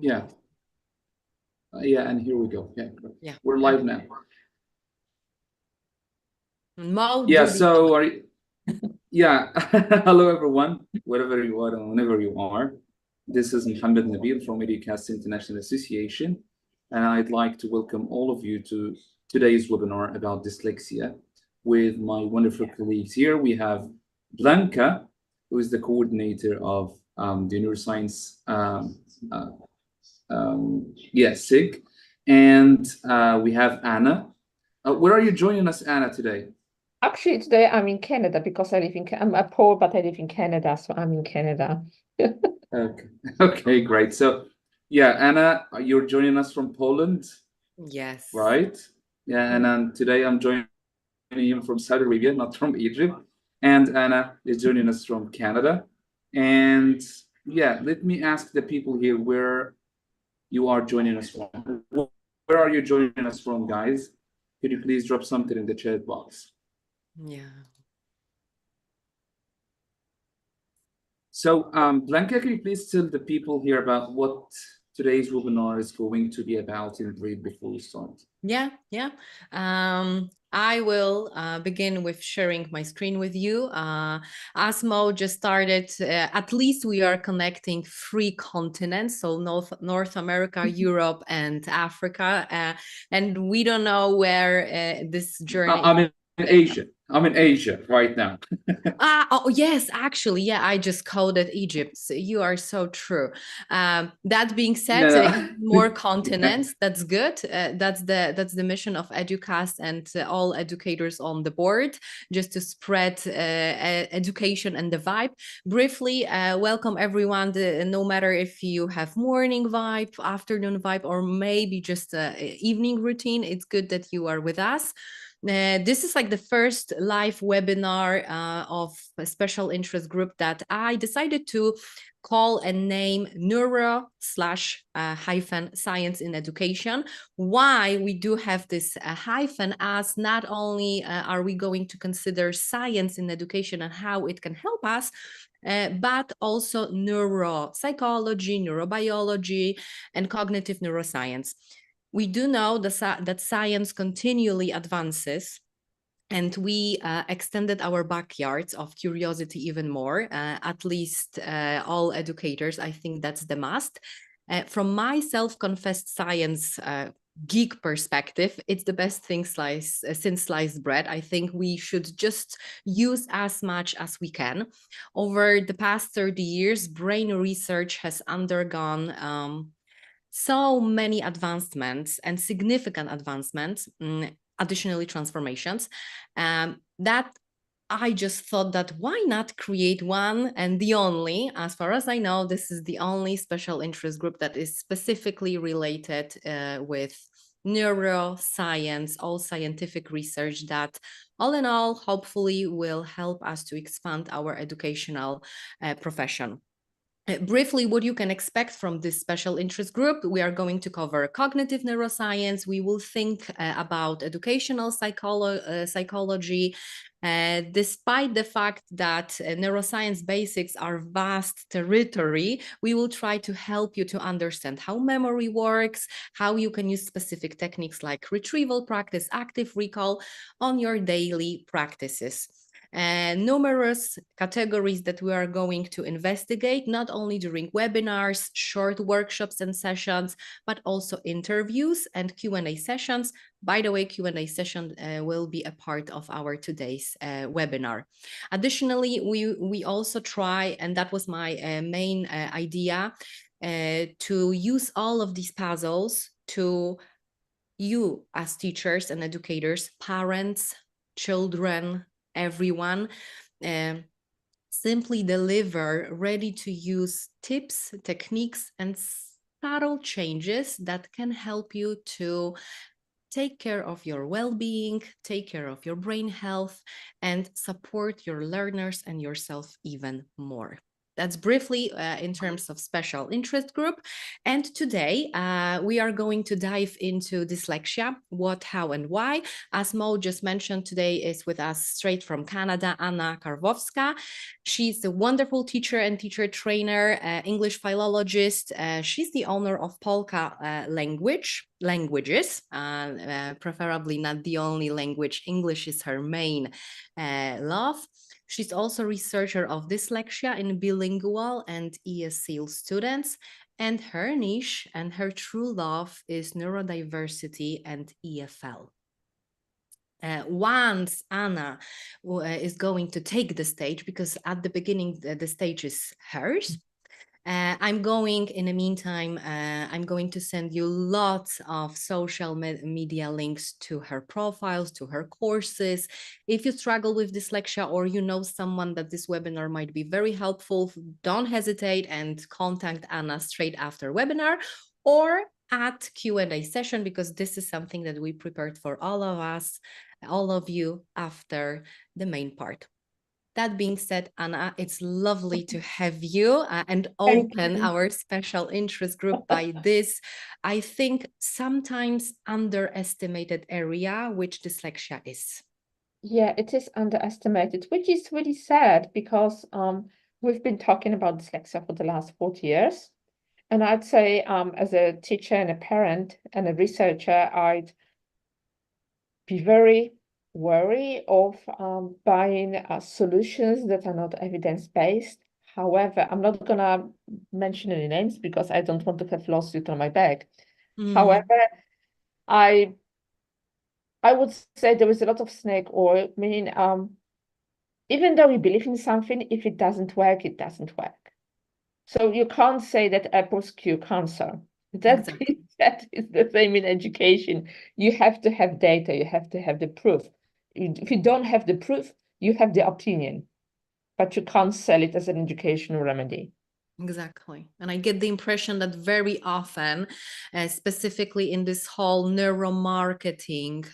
Yeah. Yeah, and here we go. Yeah, Yeah. we're live now. Yeah, so are you, yeah. Hello everyone, wherever you are and whenever you are. This is Mohammed Nabil from Educast International Association, and I'd like to welcome all of you to today's webinar about dyslexia. With my wonderful colleagues here, we have Blanca, who is the coordinator of the neuroscience SIG, and we have Anna. Where are you joining us, Anna, today? Actually, today I'm in Canada because I'm a Pole, but I live in Canada, so I'm in Canada. Okay. Okay, great. So, yeah, Anna, you're joining us from Poland, yes. right? Yeah, and today I'm joining you from Saudi Arabia, not from Egypt. And Anna is joining us from Canada. And yeah, let me ask the people here where you are joining us from. Where are you joining us from, guys? Could you please drop something in the chat box? Yeah. So, Blanca, can you please tell the people here about what today's webinar is going to be about in brief before we start? Yeah. I will begin with sharing my screen with you. ASMO just started, at least we are connecting 3 continents, so North America, Europe, and Africa. And we don't know where this journey... I'm in Asia. I'm in Asia right now. Oh, yes, actually, yeah, I just coded Egypt. So you are so true. That being said, more continents, that's good. That's the mission of Educast and all educators on the board, just to spread education and the vibe. Briefly, welcome everyone, no matter if you have morning vibe, afternoon vibe, or maybe just evening routine, it's good that you are with us. This is like the first live webinar of a special interest group that I decided to call and name neuro/science in education. Why we do have this hyphen, as not only are we going to consider science in education and how it can help us, but also neuropsychology, neurobiology, and cognitive neuroscience. We do know that science continually advances, and we extended our backyards of curiosity even more, at least all educators. I think that's the must. From my self-confessed science geek perspective, it's the best thing since sliced bread. I think we should just use as much as we can. Over the past 30 years, brain research has undergone so many advancements and significant advancements, additionally transformations, that I just thought that why not create one and the only, as far as I know, this is the only special interest group that is specifically related with neuroscience, all scientific research that all in all, hopefully will help us to expand our educational profession. Briefly, what you can expect from this special interest group: we are going to cover cognitive neuroscience. We will think about educational psychology. Despite the fact that neuroscience basics are vast territory, we will try to help you to understand how memory works, how you can use specific techniques like retrieval practice, active recall on your daily practices. Numerous categories that we are going to investigate, not only during webinars, short workshops and sessions, but also interviews and Q&A sessions. By the way, Q&A session will be a part of our today's webinar. Additionally, we also try, and that was my main idea, to use all of these puzzles to you as teachers and educators, parents, children, everyone, simply deliver ready-to-use tips, techniques, and subtle changes that can help you to take care of your well-being, take care of your brain health, and support your learners and yourself even more. That's briefly in terms of special interest group. And today we are going to dive into dyslexia, what, how, and why. As Mo just mentioned, today is with us straight from Canada, Anna Karwowska. She's a wonderful teacher and teacher trainer, English philologist. She's the owner of Polka languages, preferably not the only language. English is her main love. She's also a researcher of dyslexia in bilingual and ESL students, and her niche and her true love is neurodiversity and EFL. Once Anna is going to take the stage, because at the beginning the stage is hers, I'm going, in the meantime, I'm going to send you lots of social media links to her profiles, to her courses. If you struggle with dyslexia or you know someone that this webinar might be very helpful, don't hesitate and contact Anna straight after webinar or at Q&A session, because this is something that we prepared for all of us, all of you after the main part. That being said, Anna, it's lovely to have you and open our special interest group by this, I think, sometimes underestimated area, which dyslexia is. Yeah, it is underestimated, which is really sad because we've been talking about dyslexia for the last 40 years. And I'd say as a teacher and a parent and a researcher, I'd be very wary of buying solutions that are not evidence-based. However, I'm not gonna mention any names because I don't want to have lawsuit on my back. However, I would say there is a lot of snake oil, meaning even though we believe in something, if it doesn't work, it doesn't work. So you can't say that apples cure cancer. That is the same in education. You have to have data, you have to have the proof. If you don't have the proof, you have the opinion, but you can't sell it as an educational remedy. Exactly. And I get the impression that very often, specifically in this whole neuromarketing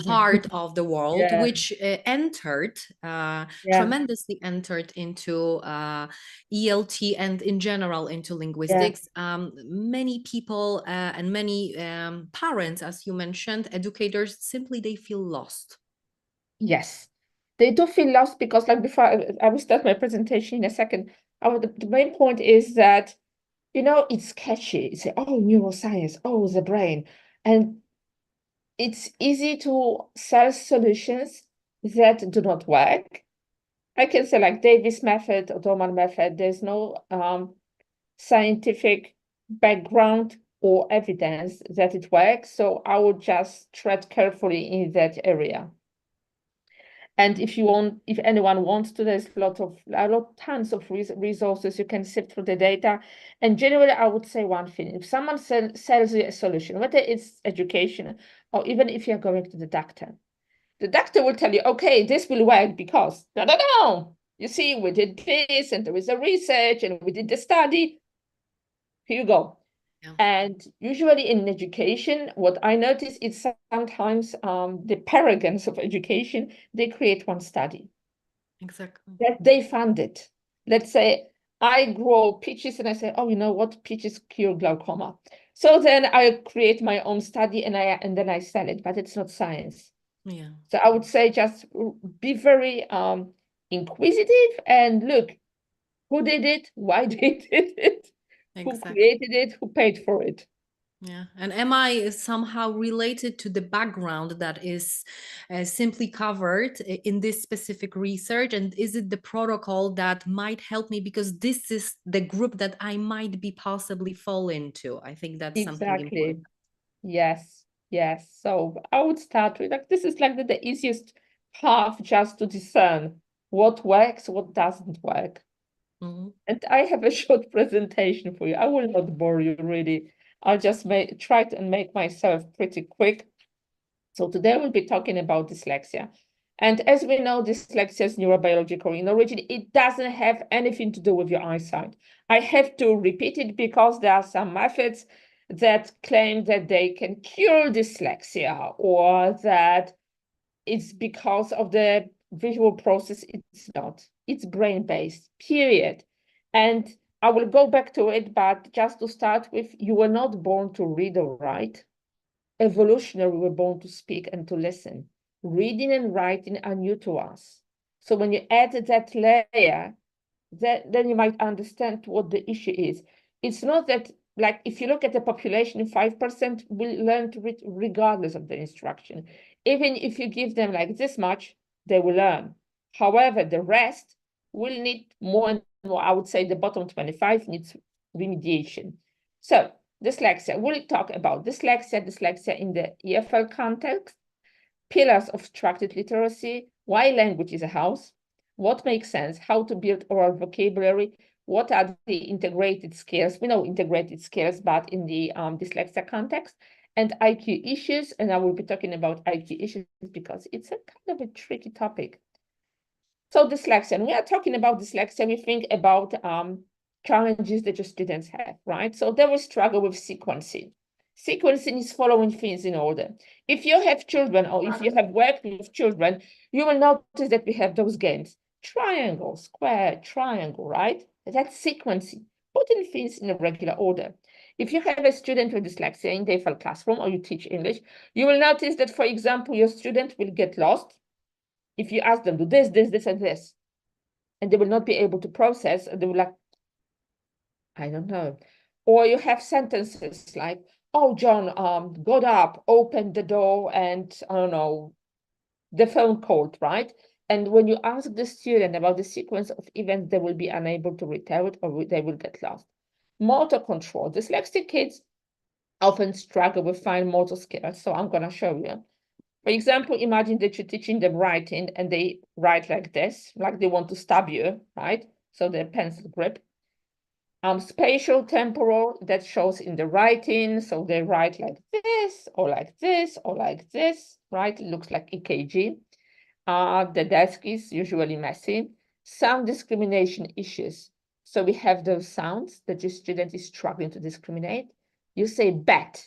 part of the world, which entered, tremendously entered into ELT and in general into linguistics. Many people and many parents, as you mentioned, educators, simply they feel lost. Yes, they do feel lost because, like before, I will start my presentation in a second. The main point is that, you know, it's catchy. It's oh, neuroscience, oh, the brain. And it's easy to sell solutions that do not work. I can say like Davis method or Dorman method, there's no scientific background or evidence that it works. So I would just tread carefully in that area. And if anyone wants to, there's tons of resources. You can sift through the data. And generally, I would say one thing: if someone sells you a solution, whether it's education or even if you're going to the doctor will tell you, okay, this will work because no. You see, we did this, and there is a research, and we did the study. Here you go. Yeah. And usually in education, what I notice is sometimes the paragons of education, they create one study. Exactly. That they fund it. Let's say I grow peaches and I say, oh, you know what? Peaches cure glaucoma. So then I create my own study and then I sell it, but it's not science. Yeah. So I would say just be very inquisitive and look, who did it? Why they did it? Who created it? Who paid for it? Yeah. And am I somehow related to the background that is simply covered in this specific research? And is it the protocol that might help me because this is the group that I might be possibly fall into? I think that's something important. Yes. So I would start with like, this is like the easiest path just to discern what works, what doesn't work. Mm-hmm. And I have a short presentation for you. I will not bore you really. I'll just try to make myself pretty quick. So today we'll be talking about dyslexia. And as we know, dyslexia is neurobiological in origin. It doesn't have anything to do with your eyesight. I have to repeat it because there are some methods that claim that they can cure dyslexia or that it's because of the visual process. It's not. It's brain-based, period. And I will go back to it, but just to start with, you were not born to read or write. Evolutionary, we were born to speak and to listen. Reading and writing are new to us. So when you add that layer, then you might understand what the issue is. It's not that, like, if you look at the population, 5% will learn to read regardless of the instruction. Even if you give them like this much, they will learn. However, the rest will need more and more. I would say the bottom 25 needs remediation. So dyslexia, we'll talk about dyslexia in the EFL context, pillars of structured literacy, why language is a house, what makes sense, how to build oral vocabulary, what are the integrated skills. We know integrated skills, but in the dyslexia context, and IQ issues. And I will be talking about IQ issues because it's a kind of a tricky topic. So dyslexia, when we are talking about dyslexia, we think about challenges that your students have, right? So they will struggle with sequencing. Sequencing is following things in order. If you have children or if you have worked with children, you will notice that we have those games. Triangle, square, triangle, right? That's sequencing, putting things in a regular order. If you have a student with dyslexia in the EFL classroom or you teach English, you will notice that, for example, your student will get lost if you ask them, do this, this, this, and this, and they will not be able to process, and they will like, I don't know. Or you have sentences like, oh, John got up, opened the door, and I don't know, the phone called, right? And when you ask the student about the sequence of events, they will be unable to retell it or they will get lost. Motor control. Dyslexic kids often struggle with fine motor skills. So I'm going to show you. For example, imagine that you're teaching them writing and they write like this, like they want to stab you, right? So the pencil grip. Spatial temporal, that shows in the writing. So they write like this, or like this, or like this, right? It looks like EKG. The desk is usually messy. Sound discrimination issues. So we have those sounds that your student is struggling to discriminate. You say bat,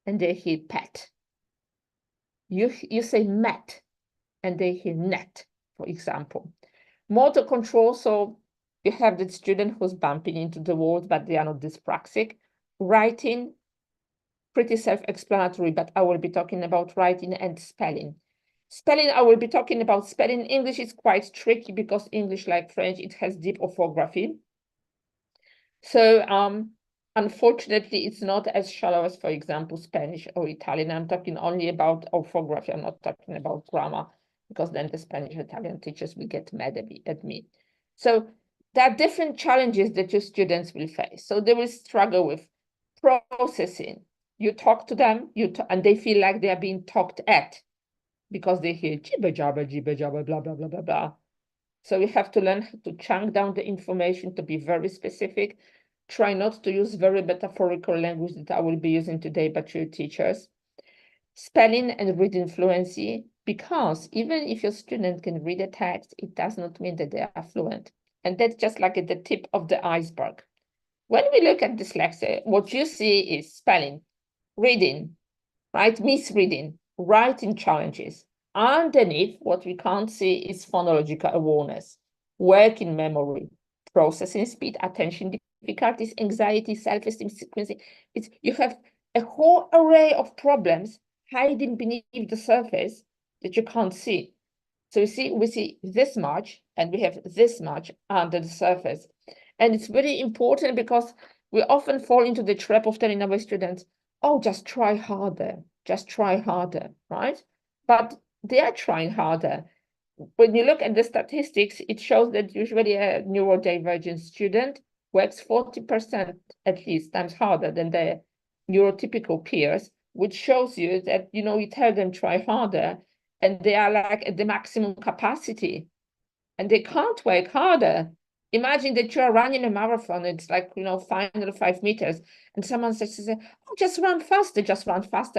and they hear pet. You say met, and they hear net, for example. Motor control, so you have the student who's bumping into the walls, but they are not dyspraxic. Writing, pretty self-explanatory, but I will be talking about writing and spelling. Spelling, I will be talking about spelling. English is quite tricky because English, like French, it has deep orthography. So unfortunately, it's not as shallow as, for example, Spanish or Italian. I'm talking only about orthography. I'm not talking about grammar, because then the Spanish Italian teachers will get mad at me. So there are different challenges that your students will face. So they will struggle with processing. You talk to them, and they feel like they are being talked at because they hear jibber jabber, blah, blah, blah, blah, blah. So we have to learn to chunk down the information to be very specific. Try not to use very metaphorical language that I will be using today, but your teachers. Spelling and reading fluency, because even if your student can read a text, it does not mean that they are fluent. And that's just like at the tip of the iceberg. When we look at dyslexia, what you see is spelling, reading, right? Misreading, writing challenges. Underneath, what we can't see is phonological awareness, working memory, processing speed, attention difficulties, anxiety, self-esteem, sequencing. You have a whole array of problems hiding beneath the surface that you can't see. So you see, we see this much, and we have this much under the surface. And it's very important because we often fall into the trap of telling our students, oh, just try harder, right? But they are trying harder. When you look at the statistics, it shows that usually a neurodivergent student works 40% at least times harder than their neurotypical peers, which shows you that, you tell them try harder, and they are like at the maximum capacity, and they can't work harder. Imagine that you are running a marathon, it's like, final 5 meters, and someone says, oh, just run faster,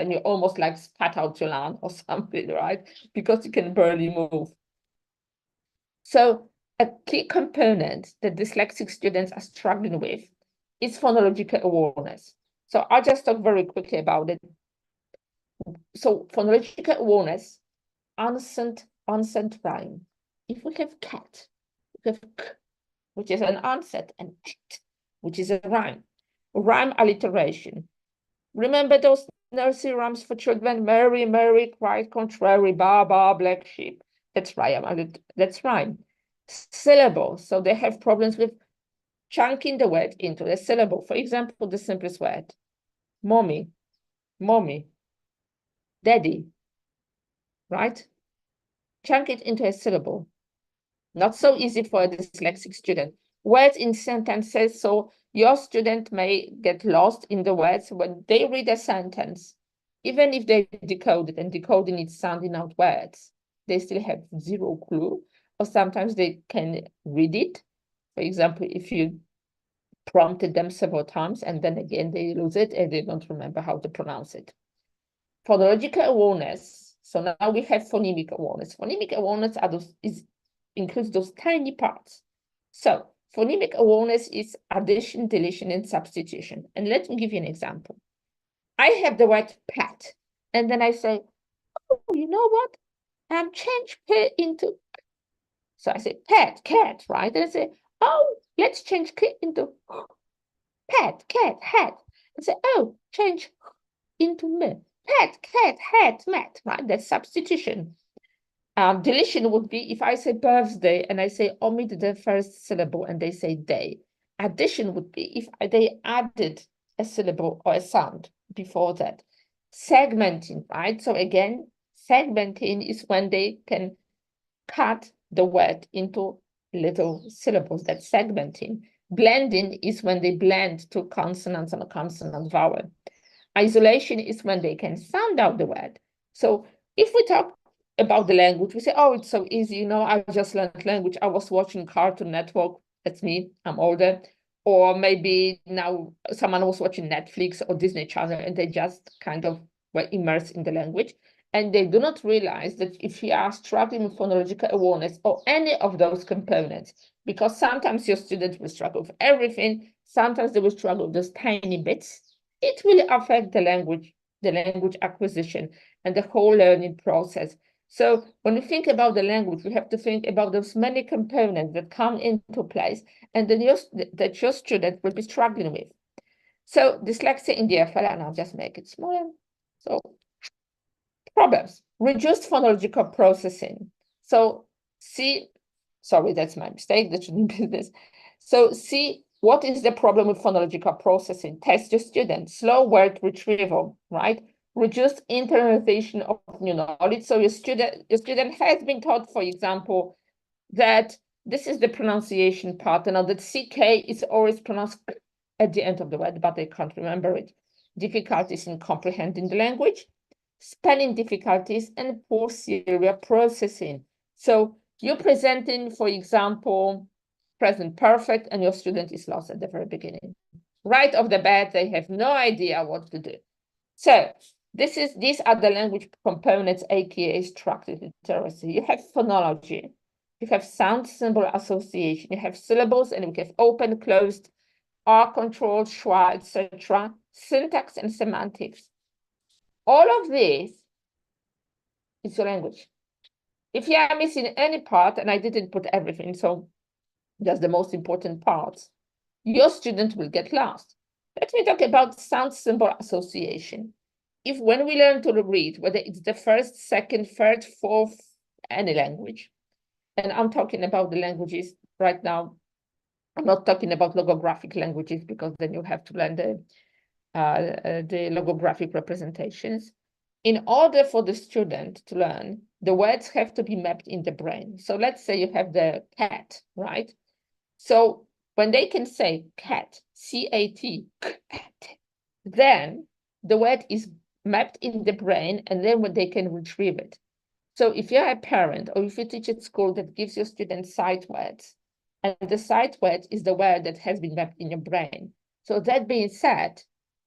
and you almost like spat out your lung or something, right? Because you can barely move. So a key component that dyslexic students are struggling with is phonological awareness. So I'll just talk very quickly about it. So phonological awareness, unsent rhyme. If we have cat, we have k, which is an onset, and at, which is a rhyme. Rhyme alliteration. Remember those nursery rhymes for children? Mary, Mary, quite contrary, ba, ba, black sheep. That's rhyme. That's rhyme. Syllable. So they have problems with chunking the word into the syllable. For example, the simplest word, mommy, mommy, daddy, right? Chunk it into a syllable. Not so easy for a dyslexic student. Words in sentences, so your student may get lost in the words when they read a sentence. Even if they decode it, and decoding is sounding out words, they still have zero clue, or sometimes they can read it. For example, if you prompted them several times and then again they lose it and they don't remember how to pronounce it. Phonological awareness. So now we have phonemic awareness. Phonemic awareness includes those tiny parts. So phonemic awareness is addition, deletion, and substitution. And let me give you an example. I have the word pet, and then I say, oh, you know what? Change P into. So I say pet, cat, right? And I say, oh, let's change K into pet, cat, hat. And say, oh, change into me. Pet, cat, hat, mat, right? That's substitution. Deletion would be if I say birthday and I say omit the first syllable and they say day. Addition would be if they added a syllable or a sound before that. Segmenting, right? So again, segmenting is when they can cut the word into little syllables. That's segmenting. Blending is when they blend two consonants and a consonant vowel. Isolation is when they can sound out the word. So if we talk about the language, we say, oh, it's so easy. You know, I just learned language. I was watching Cartoon Network. That's me. I'm older. Or maybe now someone was watching Netflix or Disney Channel and they just kind of were immersed in the language. And they do not realize that if you are struggling with phonological awareness or any of those components, because sometimes your students will struggle with everything, sometimes they will struggle with those tiny bits, it will affect the language acquisition and the whole learning process. So when we think about the language, we have to think about those many components that come into place and that your student will be struggling with. So dyslexia in the FL, and I'll just make it smaller. So problems, reduced phonological processing. So sorry, that's my mistake, that shouldn't be this. So what is the problem with phonological processing? Test your student, slow word retrieval, right? Reduced internalization of new knowledge. So your student has been taught, for example, that this is the pronunciation part, and that CK is always pronounced at the end of the word, but they can't remember it. Difficulties in comprehending the language, spelling difficulties, and poor serial processing. So you're presenting, for example, present perfect, and your student is lost at the very beginning. Right off the bat, they have no idea what to do. So these are the language components, aka structured literacy. You have phonology, you have sound symbol association, you have syllables, and we have open, closed, R control, schwa, etc. Syntax and semantics. All of this is your language. If you are missing any part, and I didn't put everything, so just the most important parts, your student will get lost. Let me talk about sound symbol association. When we learn to read, whether it's the first, second, third, fourth, any language, and I'm talking about the languages right now, I'm not talking about logographic languages because then you have to learn the logographic representations. In order for the student to learn, the words have to be mapped in the brain. So let's say you have the cat, right? So when they can say cat, C-A-T, then the word is mapped in the brain, and then when they can retrieve it. So if you're a parent or if you teach at school that gives your students sight words, and the sight word is the word that has been mapped in your brain. So that being said,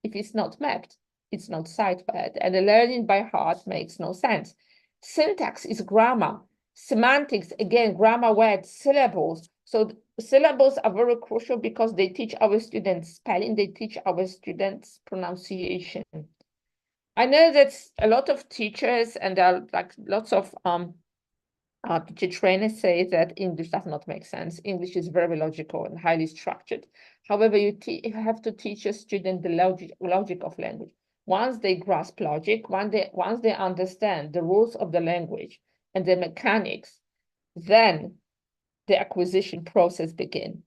if it's not mapped, it's not sight word, and the learning by heart makes no sense. Syntax is grammar. Semantics, again, grammar words, syllables. So syllables are very crucial because they teach our students spelling, they teach our students pronunciation. I know that a lot of teachers and there are like lots of teacher trainers say that English does not make sense. English is very logical and highly structured. However, you have to teach a student the logic of language. Once they grasp logic, once they understand the rules of the language and the mechanics, then the acquisition process begins.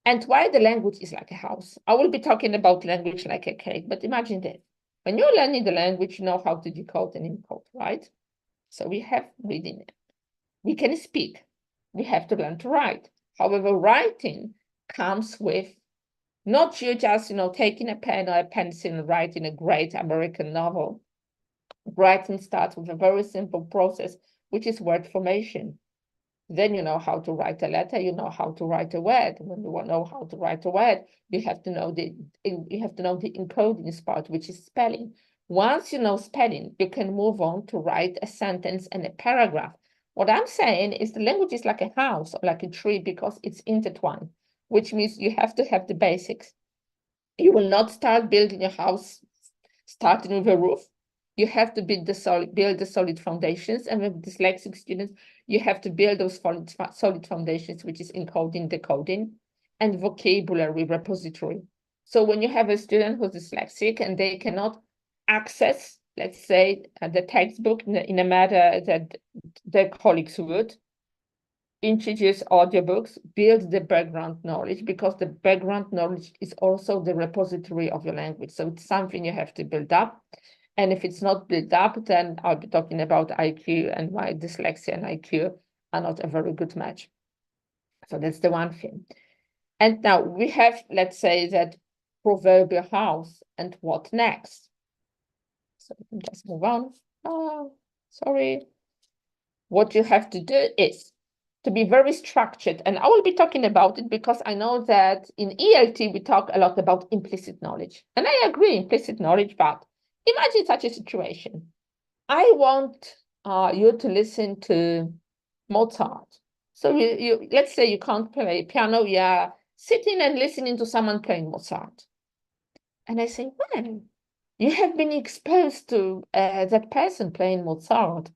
And why the language is like a house. I will be talking about language like a cake, but imagine this. When you're learning the language, you know how to decode and encode, right? So we have reading. We can speak. We have to learn to write. However, writing comes with not you just, taking a pen or a pencil and writing a great American novel. Writing starts with a very simple process, which is word formation. Then you know how to write a letter, you know how to write a word. When you know how to write a word, you have to know the encoding part, which is spelling. Once you know spelling, you can move on to write a sentence and a paragraph. What I'm saying is the language is like a house or like a tree because it's intertwined, which means you have to have the basics. You will not start building a house starting with a roof. You have to build the solid foundations, and with dyslexic students, you have to build those solid foundations, which is encoding, decoding, and vocabulary repository. So when you have a student who's dyslexic and they cannot access, let's say, the textbook in a manner that their colleagues would, introduce audiobooks, build the background knowledge, because the background knowledge is also the repository of your language. So it's something you have to build up. And if it's not built up, then I'll be talking about IQ, and my dyslexia and IQ are not a very good match. So that's the one thing. And now we have, let's say, that proverbial house, and what next? So we can just move on. Oh, sorry. What you have to do is to be very structured. And I will be talking about it because I know that in ELT, we talk a lot about implicit knowledge. And I agree, implicit knowledge, but imagine such a situation. I want you to listen to Mozart. So let's say you can't play piano, you are sitting and listening to someone playing Mozart. And I say, well, you have been exposed to that person playing Mozart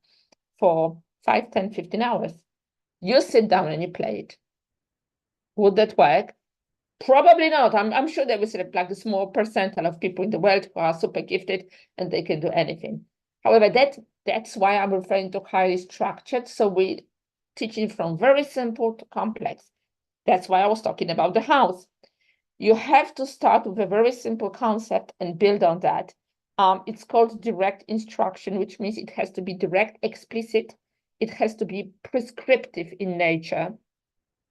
for 5, 10, 15 hours. You sit down and you play it. Would that work? Probably not. I'm sure there was like a small percentile of people in the world who are super gifted and they can do anything. However, that's why I'm referring to highly structured. So we teaching from very simple to complex. That's why I was talking about the house. You have to start with a very simple concept and build on that. It's called direct instruction, which means it has to be direct, explicit. It has to be prescriptive in nature.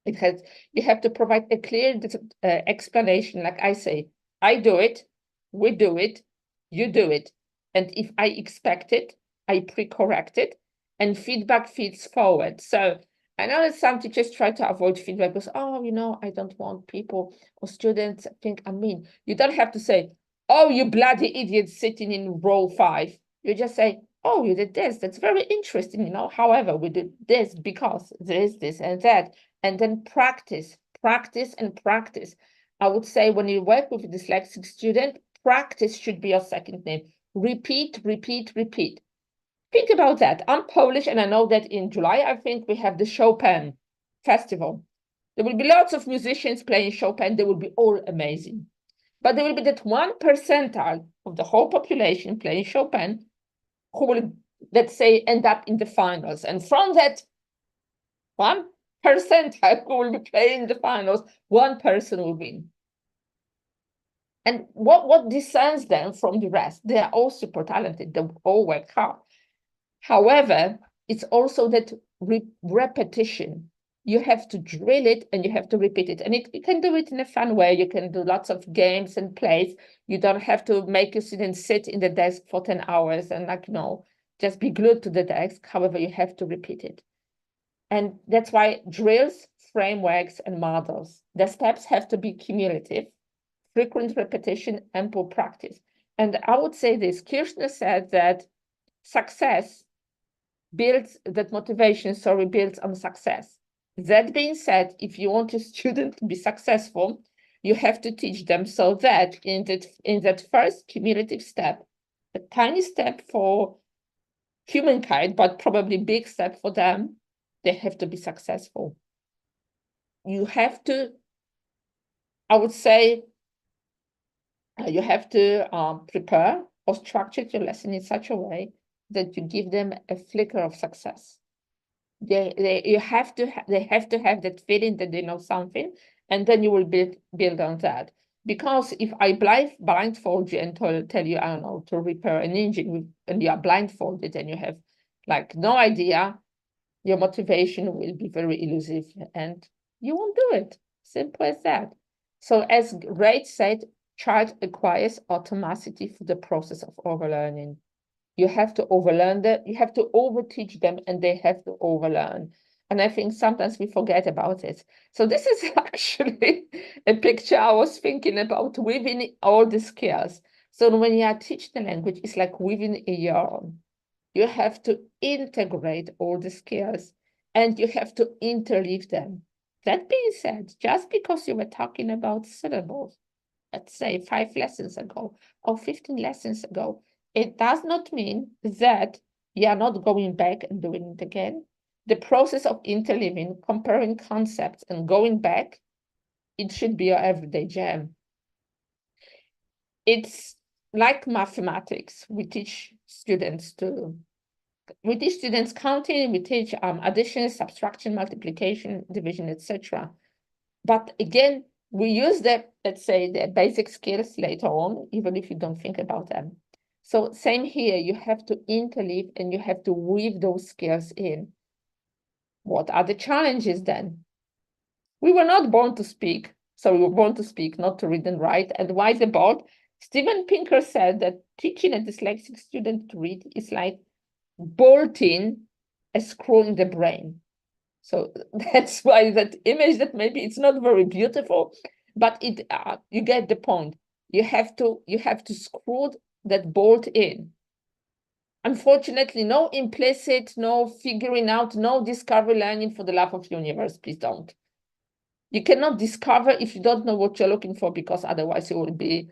You have to provide a clear explanation. Like I say, I do it, we do it, you do it. And if I expect it, I pre-correct it, and feedback feeds forward. So I know that some teachers try to avoid feedback because, I don't want people or students think I'm mean. You don't have to say, oh, you bloody idiot sitting in row 5. You just say, oh, you did this. That's very interesting. However, we did this because this, and that. And then practice, and practice. I would say when you work with a dyslexic student, practice should be your second name. Repeat, repeat, repeat. Think about that. I'm Polish, and I know that in July, I think we have the Chopin Festival. There will be lots of musicians playing Chopin. They will be all amazing. But there will be that 1% of the whole population playing Chopin who will, let's say, end up in the finals. And from that 1% who will be playing the finals, one person will win. And what discerns them from the rest? They are all super talented. They all work hard. However, it's also that repetition. You have to drill it and you have to repeat it. And you can do it in a fun way. You can do lots of games and plays. You don't have to make your students sit in the desk for 10 hours and just be glued to the desk. However, you have to repeat it. And that's why drills, frameworks, and models, the steps have to be cumulative, frequent repetition, ample practice. And I would say this, Kirchner said that motivation builds on success. That being said, if you want a student to be successful, you have to teach them so that in that first cumulative step, a tiny step for humankind, but probably big step for them, they have to be successful. You have to, I would say, you have to prepare or structure your lesson in such a way that you give them a flicker of success. They have to have that feeling that they know something, and then you will build on that. Because if I blindfold you and tell you, I don't know, to repair an engine, and you are blindfolded and you have like no idea, your motivation will be very elusive and you won't do it. Simple as that. So as Ray said, child acquires automaticity for the process of overlearning. You have to overlearn that, you have to overteach them, and they have to overlearn. And I think sometimes we forget about it. So this is actually a picture I was thinking about weaving all the skills. So when you are teaching the language, it's like weaving a yarn. You have to integrate all the skills and you have to interleave them. That being said, just because you were talking about syllables, let's say 5 lessons ago or 15 lessons ago, it does not mean that you are not going back and doing it again. The process of interleaving, comparing concepts and going back, it should be your everyday jam. It's like mathematics. We teach students counting, we teach addition, subtraction, multiplication, division, etc. But again, we use the, let's say, the basic skills later on, even if you don't think about them. So same here, you have to interleave and you have to weave those skills in. What are the challenges then? We were not born to speak. So we were born to speak, not to read and write. And why the board? Steven Pinker said that teaching a dyslexic student to read is like bolting a screw in the brain. So that's why that image, that maybe it's not very beautiful, but it you get the point. You have to screw that bolt in. Unfortunately, no implicit, no figuring out, no discovery learning for the love of the universe. Please don't. You cannot discover if you don't know what you're looking for, because otherwise you will be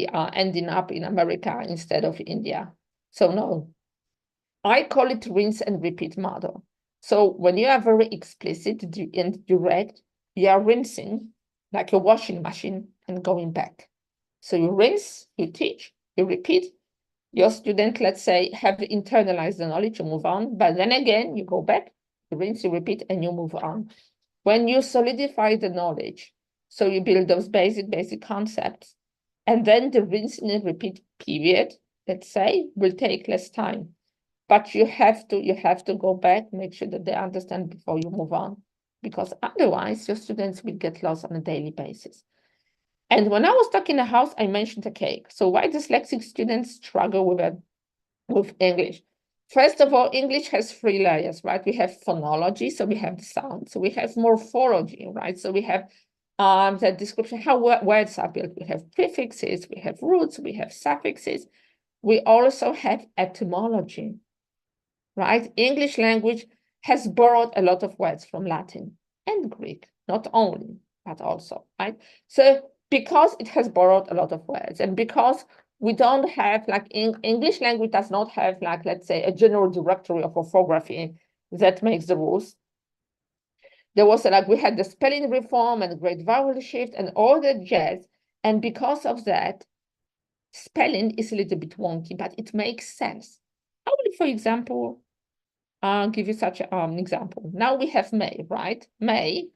ending up in America instead of India. So no. I call it rinse and repeat model. So when you are very explicit and direct, you are rinsing like a washing machine and going back. So you rinse, you teach, you repeat. Your student, let's say, have internalized the knowledge, you move on. But then again, you go back, you rinse, you repeat, and you move on. When you solidify the knowledge, so you build those basic concepts, and then the rinse and repeat period, let's say, will take less time. But you have to go back, make sure that they understand before you move on, because otherwise your students will get lost on a daily basis. And when I was talking in the house, I mentioned a cake. So why dyslexic students struggle with English? First of all, English has 3 layers, right? We have phonology, so we have the sound. So we have morphology, right? So we have the description, how words are built. We have prefixes, we have roots, we have suffixes. We also have etymology, right? English language has borrowed a lot of words from Latin and Greek, not only, but also, right? So because it has borrowed a lot of words, and because we don't have, like, English language does not have, like, let's say, a general directory of orthography that makes the rules. There was, like, we had the spelling reform and great vowel shift and all that jazz. And because of that, spelling is a little bit wonky, but it makes sense. I will, for example, I'll give you such an example. Now we have May, right? May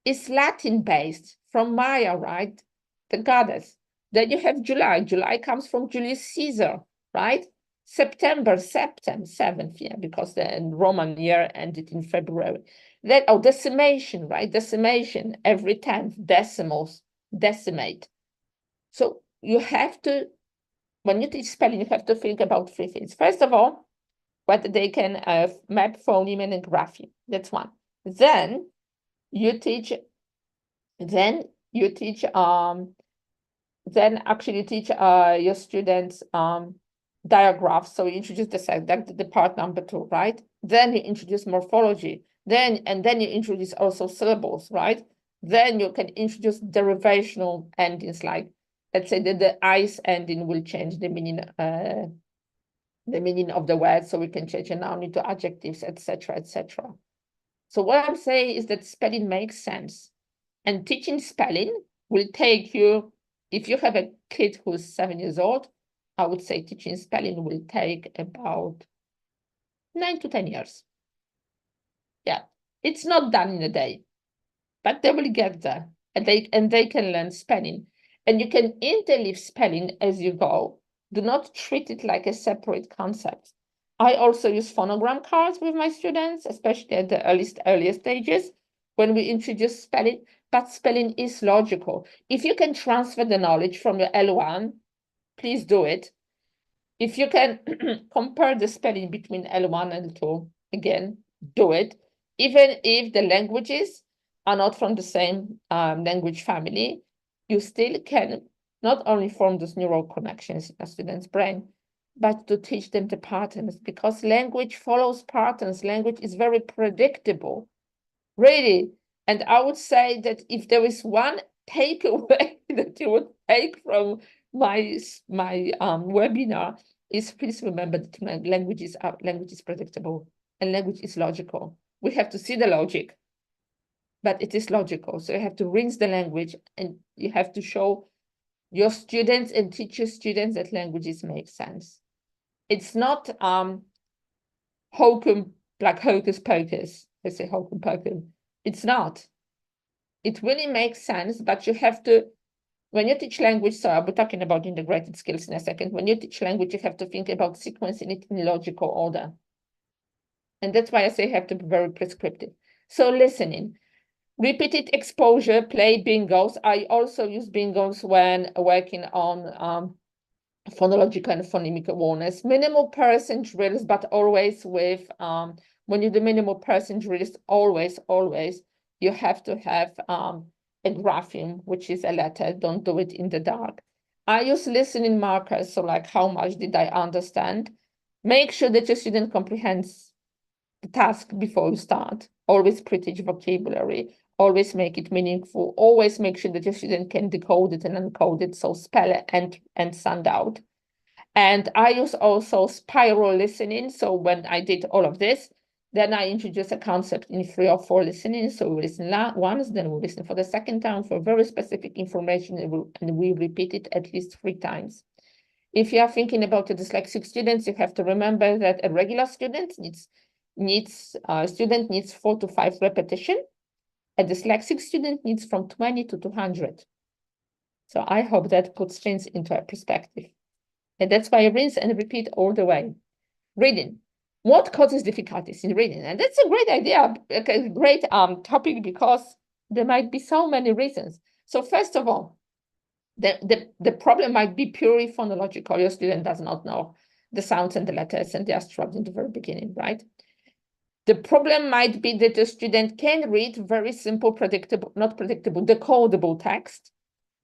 is Latin-based from Maya, right? The goddess. Then you have July. July comes from Julius Caesar, right? September, 7th, yeah, because the Roman year ended in February. Then, decimation, right? Decimation, every 10th, decimals, decimate. So you have to, when you teach spelling, you have to think about 3 things. First of all, whether they can map phoneme and grapheme. That's one. Then you teach your students diagraphs. So you introduce the part number 2, right? Then you introduce morphology. Then you introduce also syllables, right? Then you can introduce derivational endings, like, let's say that the ice ending will change the meaning the meaning of the word, so we can change a noun into adjectives, etc., etc. So what I'm saying is that spelling makes sense. And teaching spelling will take you, if you have a kid who's 7 years old, I would say teaching spelling will take about 9 to 10 years. Yeah, it's not done in a day, but they will get there, and they can learn spelling. And you can interleave spelling as you go. Do not treat it like a separate concept. I also use phonogram cards with my students, especially at the earlier stages when we introduce spelling, but spelling is logical. If you can transfer the knowledge from your L1, please do it. If you can compare the spelling between L1 and L2, again, do it. Even if the languages are not from the same language family, you still can not only form those neural connections in a student's brain, but to teach them the patterns, because language follows patterns. Language is very predictable, really. And I would say that if there is one takeaway that you would take from my webinar, is please remember that language is predictable and language is logical. We have to see the logic, but it is logical. So you have to rinse the language, and you have to show your students and teach your students that languages make sense. It's not hocus pocus. I say hocus pocus. It's not. It really makes sense, but you have to, when you teach language, so I'll be talking about integrated skills in a second. When you teach language, you have to think about sequencing it in logical order. And that's why I say you have to be very prescriptive. So listening, repeated exposure, play bingos. I also use bingos when working on phonological and phonemic awareness. Minimal person drills, but always with, when you do minimal person drills, always, you have to have a grapheme, which is a letter. Don't do it in the dark. I use listening markers, so like how much did I understand? Make sure that your student comprehends the task before you start. Always pretty vocabulary. Always make it meaningful. Always make sure that your student can decode it and uncode it, so spell it and sound out. And I use also spiral listening. So when I did all of this, then I introduced a concept in 3 or 4 listening. So we listen once, then we listen for the second time for very specific information, and we repeat it at least 3 times. If you are thinking about the dyslexic students, you have to remember that a regular student needs 4 to 5 repetition. A dyslexic student needs from 20 to 200. So I hope that puts things into a perspective. And that's why I rinse and repeat all the way. Reading. What causes difficulties in reading? And that's a great idea, a great topic, because there might be so many reasons. So first of all, the problem might be purely phonological. Your student does not know the sounds and the letters, and they are struggling at the very beginning, right? The problem might be that the student can read very simple, decodable text,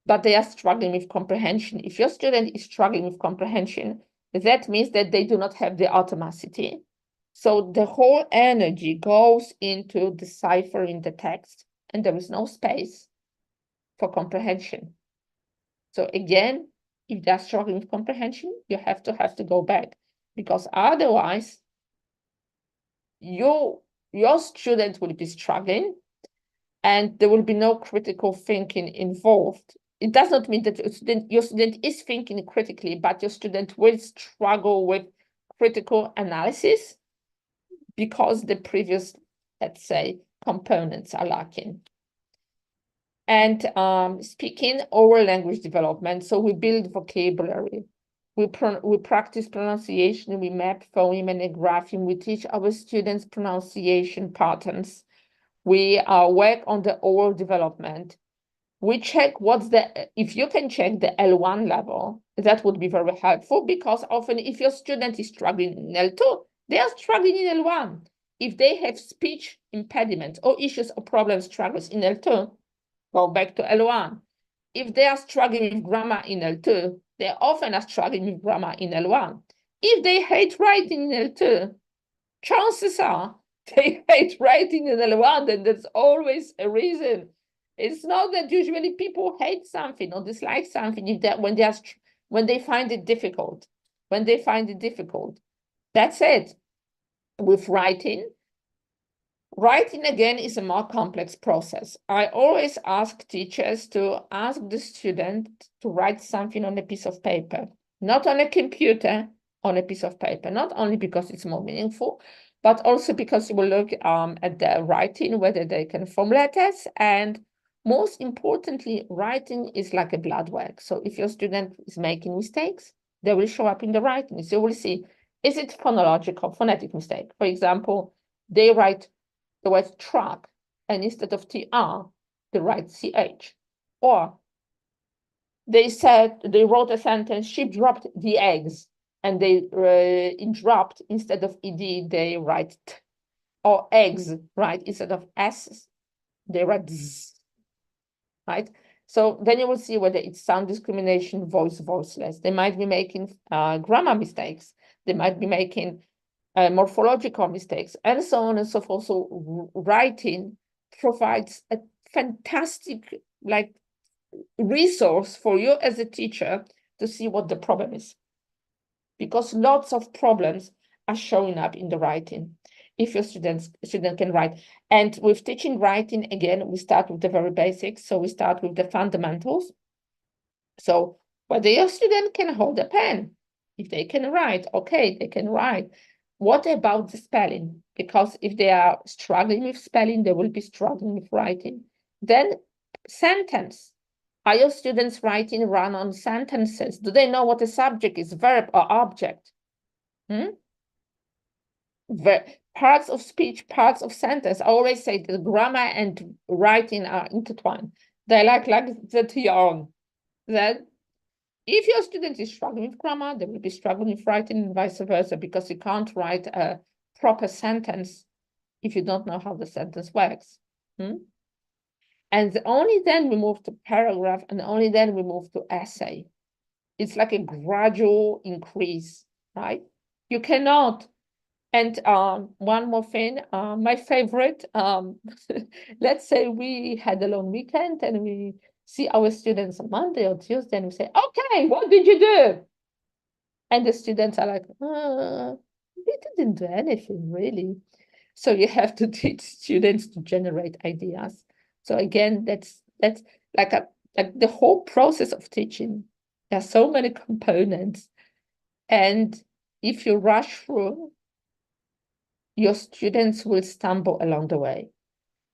but they are struggling with comprehension. If your student is struggling with comprehension, that means that they do not have the automaticity. So the whole energy goes into deciphering the text, and there is no space for comprehension. So again, if they're struggling with comprehension, you have to go back, because otherwise your student will be struggling and there will be no critical thinking involved. It does not mean that your student is thinking critically, but your student will struggle with critical analysis because the previous, let's say, components are lacking. And speaking, oral language development. So we build vocabulary. We practice pronunciation, we map phoneme and grapheme, we teach our students pronunciation patterns. We work on the oral development. We check if you can check the L1 level, that would be very helpful, because often if your student is struggling in L2, they are struggling in L1. If they have speech impediment or issues or problems, struggles in L2, go back to L1. If they are struggling with grammar in L2, they often are struggling with grammar in L1. If they hate writing in L2, chances are they hate writing in L1, and there's always a reason. It's not that usually people hate something or dislike something when they find it difficult. When they find it difficult, That's it. With writing again is a more complex process. I always ask teachers to ask the student to write something on a piece of paper, not on a computer, on a piece of paper, not only because it's more meaningful, but also because you will look at their writing, whether they can form letters. And most importantly, writing is like a blood work. So if your student is making mistakes, they will show up in the writing. So you will see, is it phonetic mistake? For example, they write the word truck, and instead of TR, they write CH. Or they wrote a sentence, she dropped the eggs, and they dropped, instead of ED, they write T. Or eggs, right? Instead of S, they write Z, right? So then you will see whether it's sound discrimination, voiceless. They might be making grammar mistakes. They might be making morphological mistakes, and so on and so forth. So writing provides a fantastic resource for you as a teacher to see what the problem is, because lots of problems are showing up in the writing if your student can write. And with teaching writing, again, we start with the very basics. So we start with the fundamentals. So whether your student can hold a pen, if they can write, okay, they can write. What about the spelling? Because if they are struggling with spelling, they will be struggling with writing. Then sentence. Are your students writing run-on sentences? Do they know what a subject is, verb or object? Parts of speech, parts of sentence. I always say that grammar and writing are intertwined. They're like the yarn. That if your student is struggling with grammar, they will be struggling with writing, and vice versa, because you can't write a proper sentence if you don't know how the sentence works. And only then we move to paragraph, and only then we move to essay. It's like a gradual increase, right? You cannot. And one more thing, my favorite, let's say we had a long weekend and we see our students on Monday or Tuesday, and we say, okay, what did you do? And the students are like, we didn't do anything really. So you have to teach students to generate ideas. So again, that's like the whole process of teaching. There are so many components. And if you rush through, your students will stumble along the way.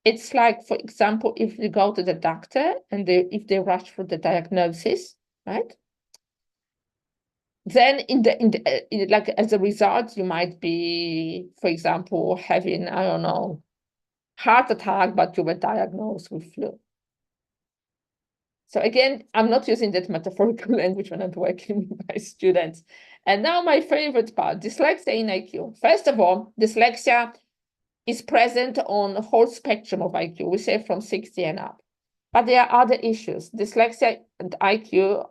It's like, for example, if you go to the doctor and if they rush through the diagnosis, right? Then like as a result, you might be, for example, having, I don't know, heart attack, but you were diagnosed with flu. So again, I'm not using that metaphorical language when I'm working with my students. And now my favorite part, dyslexia in IQ. First of all, dyslexia is present on the whole spectrum of IQ. We say from 60 and up. But there are other issues. Dyslexia and IQ.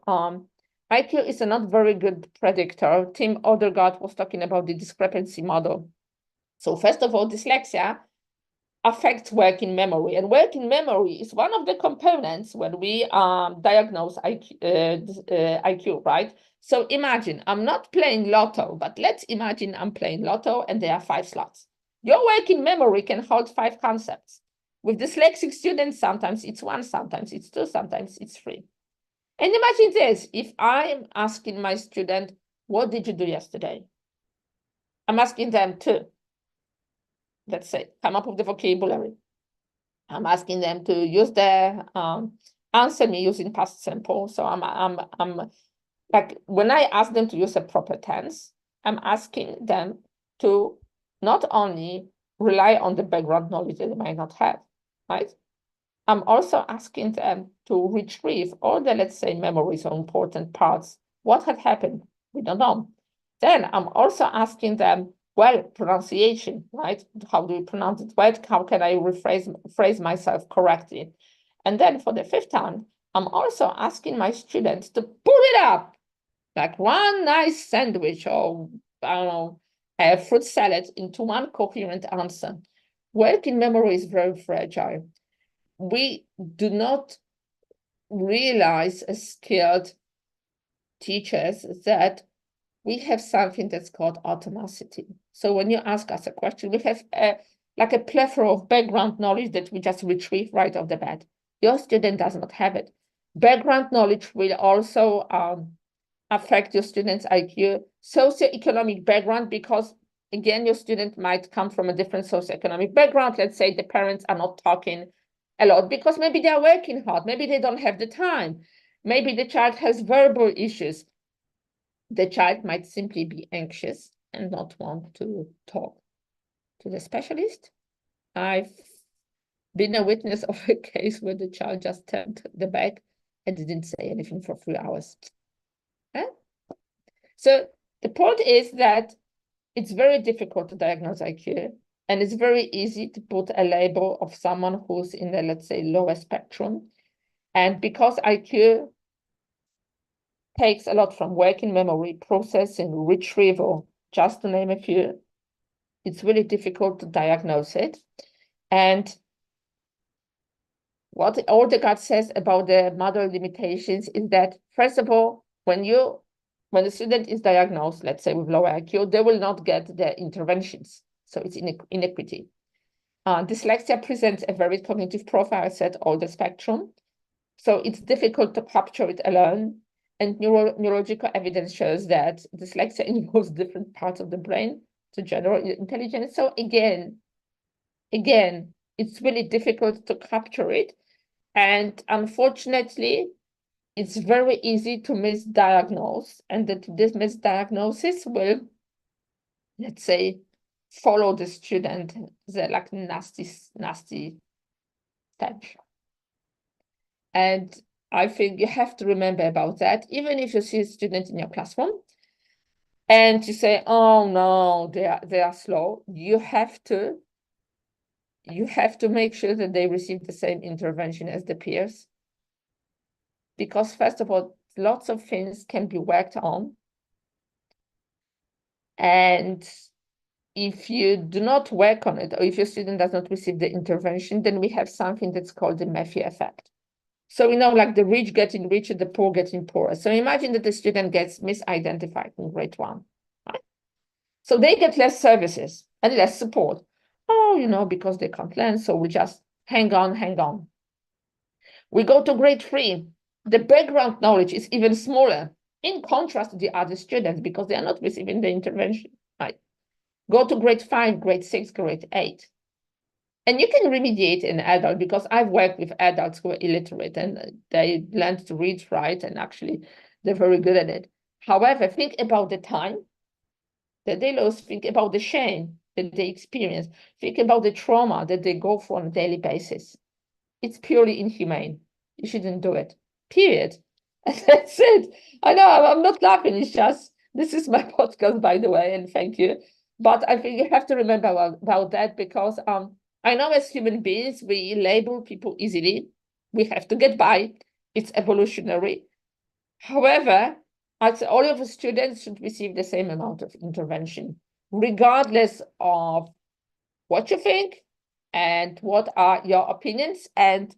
IQ is a not very good predictor. Tim Odegaard was talking about the discrepancy model. So first of all, dyslexia affects working memory. And working memory is one of the components when we diagnose IQ, right? So imagine, I'm not playing lotto, but let's imagine I'm playing lotto and there are 5 slots. Your working memory can hold 5 concepts. With dyslexic students, sometimes it's 1, sometimes it's 2, sometimes it's 3. And imagine this, if I'm asking my student, what did you do yesterday? I'm asking them to, let's say, come up with the vocabulary. I'm asking them to use their answer me using past simple. So I'm like, when I ask them to use a proper tense, I'm asking them to not only rely on the background knowledge that they might not have, right? I'm also asking them to retrieve all the, let's say, memories or important parts. What had happened? We don't know. Then I'm also asking them, well, pronunciation, right? How do you pronounce it? Right? How can I phrase myself correctly? And then for the 5th time, I'm also asking my students to pull it up, like one nice sandwich or, I don't know, a fruit salad into one coherent answer. Working memory is very fragile. We do not realize as skilled teachers that we have something that's called automaticity. So when you ask us a question, we have like a plethora of background knowledge that we just retrieve right off the bat. Your student does not have it. Background knowledge will also affect your student's IQ, socioeconomic background, because again, your student might come from a different socioeconomic background. Let's say the parents are not talking a lot because maybe they are working hard, maybe they don't have the time, maybe the child has verbal issues. The child might simply be anxious and not want to talk to the specialist. I've been a witness of a case where the child just turned the back and didn't say anything for 3 hours. So the point is that it's very difficult to diagnose IQ, and it's very easy to put a label of someone who's in the, let's say, lower spectrum. And because IQ takes a lot from working memory, processing, retrieval, just to name a few, it's really difficult to diagnose it. And what Odegaard says about the model limitations is that, first of all, when the student is diagnosed, let's say with lower IQ, they will not get the interventions. So it's inequity. Dyslexia presents a very cognitive profile set, all the spectrum. So it's difficult to capture it alone. And neurological evidence shows that dyslexia involves different parts of the brain to general intelligence. So again, it's really difficult to capture it. And unfortunately, it's very easy to misdiagnose, and that this misdiagnosis will, let's say, follow the student, the like nasty stench. And I think you have to remember about that, even if you see a student in your classroom and you say, oh no, they are slow, you have to make sure that they receive the same intervention as the peers. Because first of all, lots of things can be worked on. And if you do not work on it, or if your student does not receive the intervention, then we have something that's called the Matthew effect. So, like the rich getting richer, the poor getting poorer. So imagine that the student gets misidentified in grade 1. Right? So they get less services and less support. Oh, because they can't learn, so we just hang on. We go to grade 3. The background knowledge is even smaller, in contrast to the other students, because they are not receiving the intervention. Right? Go to grade 5, grade 6, grade 8. And you can remediate an adult, because I've worked with adults who are illiterate and they learned to read, write, and actually they're very good at it. However, think about the time that they lose, think about the shame that they experience, think about the trauma that they go through on a daily basis. It's purely inhumane. You shouldn't do it, period. And that's it. I know, I'm not laughing. It's just, this is my podcast, by the way, and thank you. But I think you have to remember about that, because I know as human beings, we label people easily. We have to get by. It's evolutionary. However, I'd say all of the students should receive the same amount of intervention, regardless of what you think and what are your opinions. And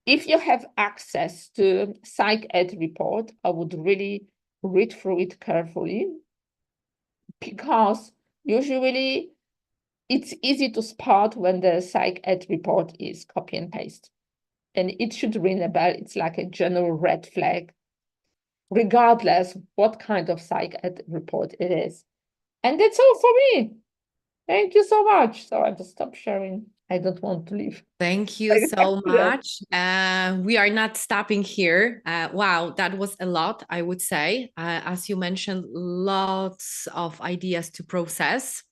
if you have access to psych ed report, I would really read through it carefully, because usually it's easy to spot when the psych ed report is copy and paste. And it should ring a bell. It's like a general red flag, regardless what kind of psych ed report it is. And that's all for me. Thank you so much. So I just stop sharing. I don't want to leave. Thank you so much. We are not stopping here. Wow, that was a lot, I would say. As you mentioned, lots of ideas to process.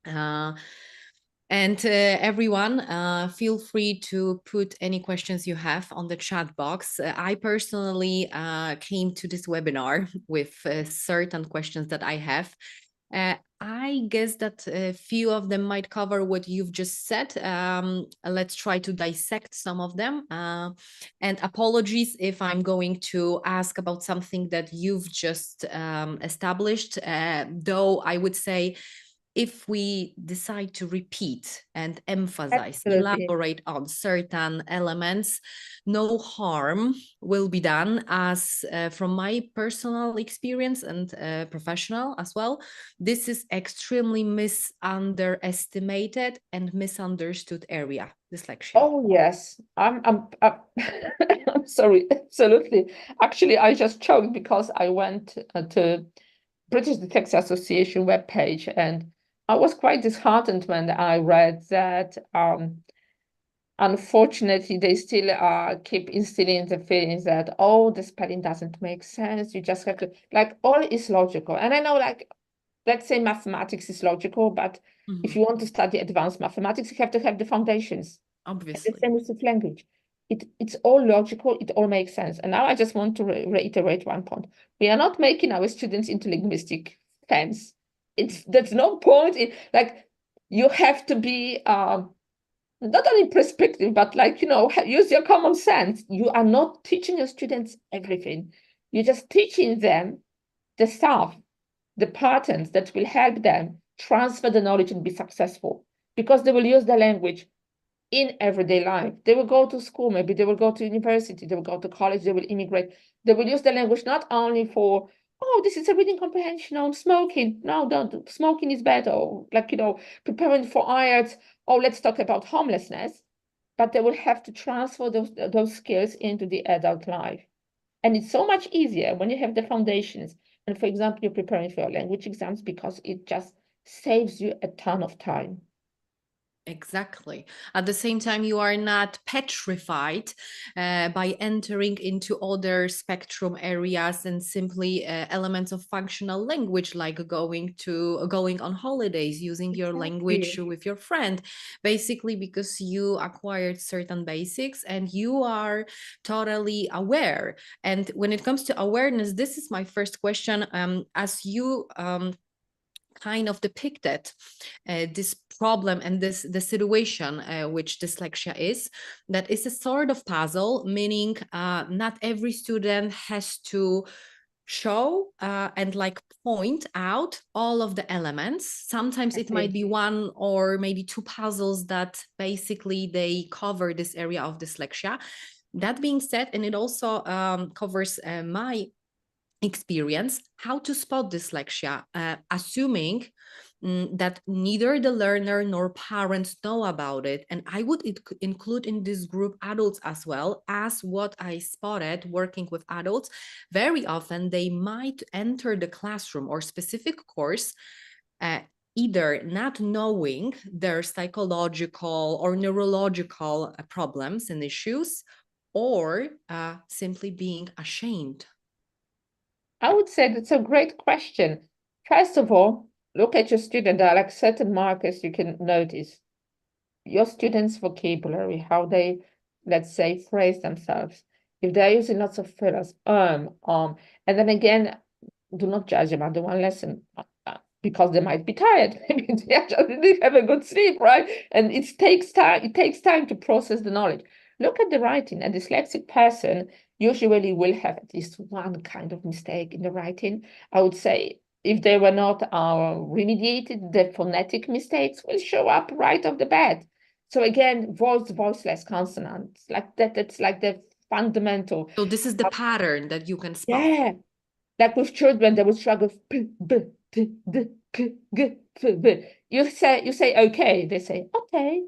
And everyone, feel free to put any questions you have on the chat box. I personally came to this webinar with certain questions that I have. I guess that a few of them might cover what you've just said. Let's try to dissect some of them. And apologies if I'm going to ask about something that you've just established, though I would say if we decide to repeat and emphasize, Absolutely. elaborate on certain elements, no harm will be done. As from my personal experience and professional as well, this is extremely misunderestimated and misunderstood area, dyslexia. Oh yes, I'm I'm sorry, absolutely. Actually, I just choked because I went to British Dyslexia Association webpage, and I was quite disheartened when I read that unfortunately they still keep instilling the feelings that, oh, the spelling doesn't make sense. You just have to, like, all is logical. And I know, like, let's say mathematics is logical, but if you want to study advanced mathematics, you have to have the foundations. And the Obviously. same with language. It's all logical, it all makes sense. And now I just want to reiterate one point. We are not making our students into linguistic fans. There's no point in, like, you have to be not only perspective, but, like, use your common sense. You are not teaching your students everything. You're just teaching them the stuff, the patterns that will help them transfer the knowledge and be successful, because they will use the language in everyday life. They will go to school, maybe they will go to university, they will go to college, they will immigrate. They will use the language not only for, oh, this is a reading comprehension on smoking. No, don't. Smoking is bad. Or, like, preparing for IELTS. Oh, let's talk about homelessness. But they will have to transfer those skills into the adult life. And it's so much easier when you have the foundations. And for example, you're preparing for your language exams, because it just saves you a ton of time. Exactly. At the same time, you are not petrified by entering into other spectrum areas and simply elements of functional language, like going on holidays, using your language Exactly. with your friend, basically because you acquired certain basics and you are totally aware. And when it comes to awareness, this is my first question. As you kind of depicted this problem and the situation which dyslexia is, that is a sort of puzzle, meaning not every student has to show and like point out all of the elements. Sometimes it might be one or maybe two puzzles that basically they cover this area of dyslexia. That being said, and it also covers my experience, how to spot dyslexia, assuming that neither the learner nor parents know about it. And I would include in this group adults as well, as what I spotted working with adults. Very often they might enter the classroom or specific course either not knowing their psychological or neurological problems and issues, or simply being ashamed. I would say that's a great question. First of all, look at your student. There are, like, certain markers you can notice. Your students' vocabulary, how they, let's say, phrase themselves. If they're using lots of fillers, and then again, do not judge them under one lesson, because they might be tired. Maybe they just didn't have a good sleep, right? And it takes time. It takes time to process the knowledge. Look at the writing. A dyslexic person usually will have at least one kind of mistake in the writing. I would say, if they were not remediated, the phonetic mistakes will show up right off the bat. So again, voiceless consonants, like that. That's like the fundamental. So this is the pattern that you can spot. Yeah. Like with children, they will struggle. P, b, t, d, k, g, f, b. You say okay, they say okay,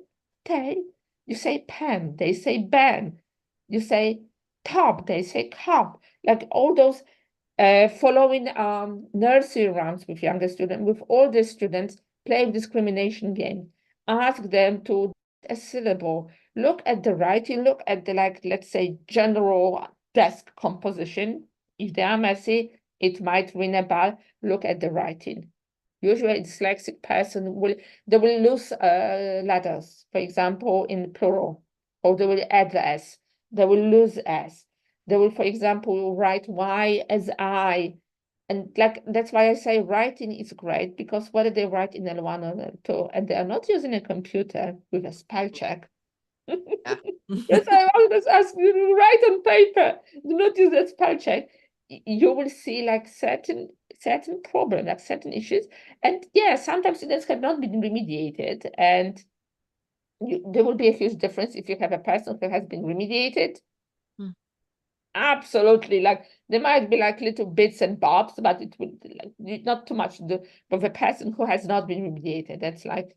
okay. You say pen, they say ban. You say top, they say cop. Like all those following nursery rhymes with younger students, with older students, playing discrimination game. Ask them to a syllable. Look at the writing, look at the, like, let's say, general desk composition. If they are messy, it might ring a bell. Look at the writing. Usually, a dyslexic person will lose letters, for example, in plural, or they will add the s. They will lose s. They will, for example, write y as I. And, like, that's why I say writing is great, because whether they write in L1 or L2, and they are not using a computer with a spell check. Yeah. Yes, I always ask you, write on paper, do not use a spell check. You will see, like, certain certain problem, like certain issues. And yeah, sometimes students have not been remediated, and there will be a huge difference if you have a person who has been remediated. Absolutely, like there might be like little bits and bobs, but it will like not too much. But the person who has not been remediated, that's like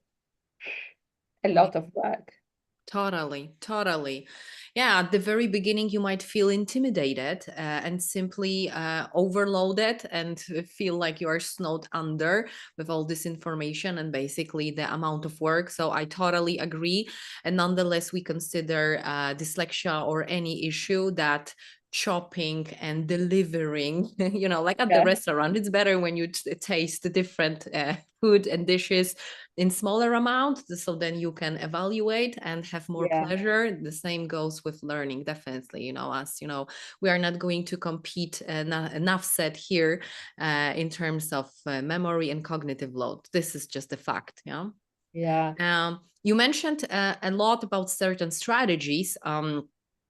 a lot of work. Totally, totally. Yeah, at the very beginning, you might feel intimidated and simply overloaded and feel like you are snowed under with all this information and basically the amount of work. So I totally agree. And nonetheless, we consider dyslexia or any issue that chopping and delivering, you know, like at the restaurant, it's better when you taste the different food and dishes in smaller amounts, so then you can evaluate and have more pleasure. The same goes with learning, definitely. You know, as you know, we are not going to compete, enough said here in terms of memory and cognitive load. This is just a fact. You mentioned a lot about certain strategies.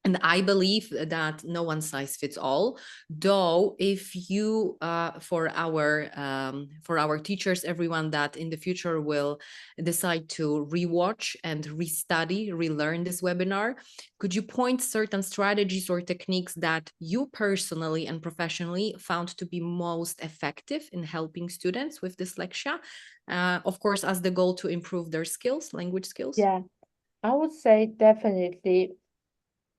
And I believe that no one size fits all. Though, if you, for our teachers, everyone that in the future will decide to rewatch and restudy, relearn this webinar, could you point certain strategies or techniques that you personally and professionally found to be most effective in helping students with dyslexia? Of course, as the goal to improve their skills, language skills. Yeah, I would say definitely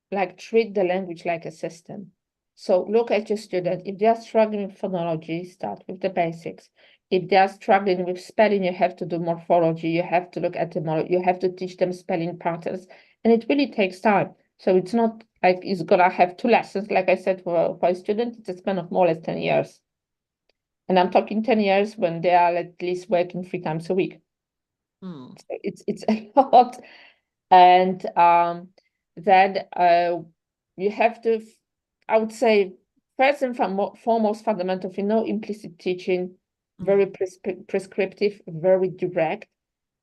like treat the language like a system. So look at your student. If they are struggling with phonology, start with the basics. If they are struggling with spelling, you have to do morphology. You have to look at etymology. You have to teach them spelling patterns. And it really takes time. So it's not like it's gonna have 2 lessons. Like I said, for a student, it's a span of more or less 10 years. And I'm talking 10 years when they are at least working 3 times a week. So it's a lot. And then you have to, I would say, first and foremost, fundamental, implicit teaching, very prescriptive, very direct,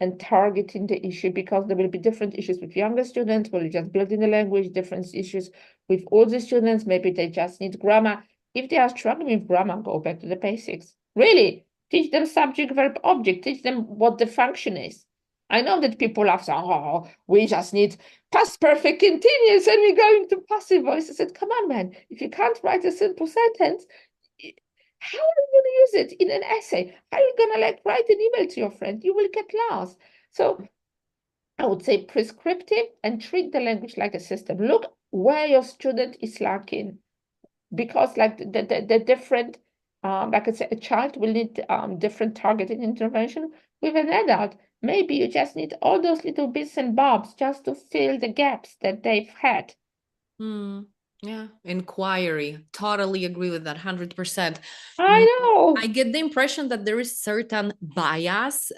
and targeting the issue, because there will be different issues with younger students, where you're just building the language, different issues with older students, maybe they just need grammar. If they are struggling with grammar, go back to the basics. Really, teach them subject, verb, object, teach them what the function is. I know that people are saying, oh, we just need past perfect continuous and we're going to passive voice. I said, come on, man, if you can't write a simple sentence, how are you going to use it in an essay? How are you going to like write an email to your friend? You will get lost. So I would say prescriptive and treat the language like a system. Look where your student is lacking, because like the different, like I said, a child will need different targeted intervention. With an adult, maybe you just need all those little bits and bobs just to fill the gaps that they've had. Yeah, inquiry. Totally agree with that, 100%. I know. I get the impression that there is certain bias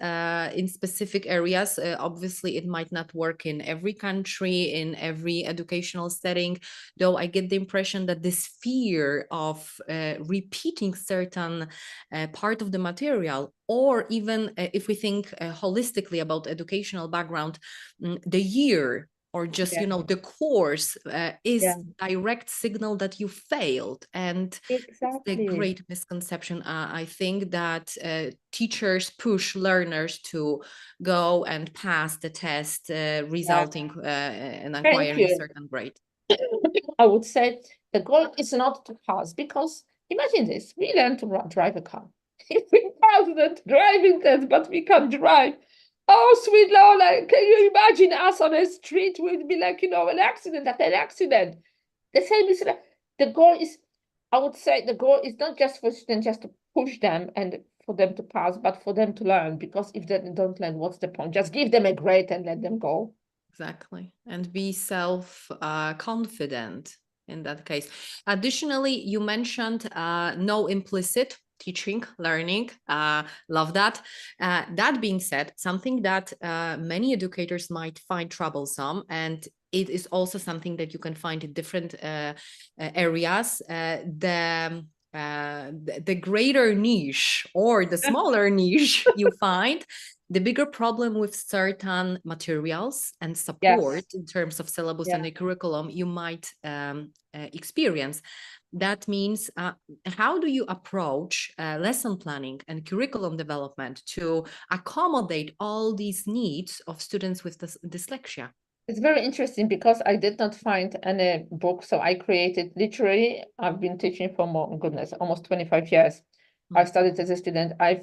in specific areas. Obviously, it might not work in every country, in every educational setting, though I get the impression that this fear of repeating certain part of the material, or even if we think holistically about educational background, the year or just, the course is direct signal that you failed. And exactly. it's a great misconception. I think that teachers push learners to go and pass the test, resulting in acquiring a certain grade. I would say the goal is not to pass, because imagine this, we learn to drive a car. If we pass the driving test, but we can't drive, oh, sweet Lord, like, can you imagine us on a street? We'd be like, an accident after an accident. The same is, the goal is, I would say the goal is not just for students just to push them and for them to pass, but for them to learn, because if they don't learn, what's the point? Just give them a grade and let them go. Exactly. And be self-confident in that case. Additionally, you mentioned no implicit teaching, learning. Love that. That being said, something that many educators might find troublesome, and it is also something that you can find in different areas, the greater niche or the smaller niche you find, the bigger problem with certain materials and support in terms of syllabus and the curriculum you might experience. that means how do you approach lesson planning and curriculum development to accommodate all these needs of students with dyslexia? It's very interesting because I did not find any book, so I created literally, I've been teaching for more, goodness, almost 25 years. I studied as a student. I've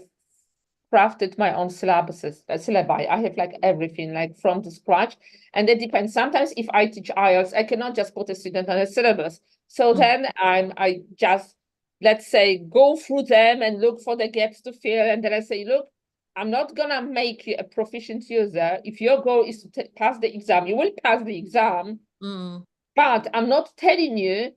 crafted my own syllabi. I have like everything, like from the scratch. And it depends. Sometimes if I teach IELTS, I cannot just put a student on a syllabus. So then I just, let's say, go through them and look for the gaps to fill. And then I say, look, I'm not gonna make you a proficient user. If your goal is to pass the exam, you will pass the exam. But I'm not telling you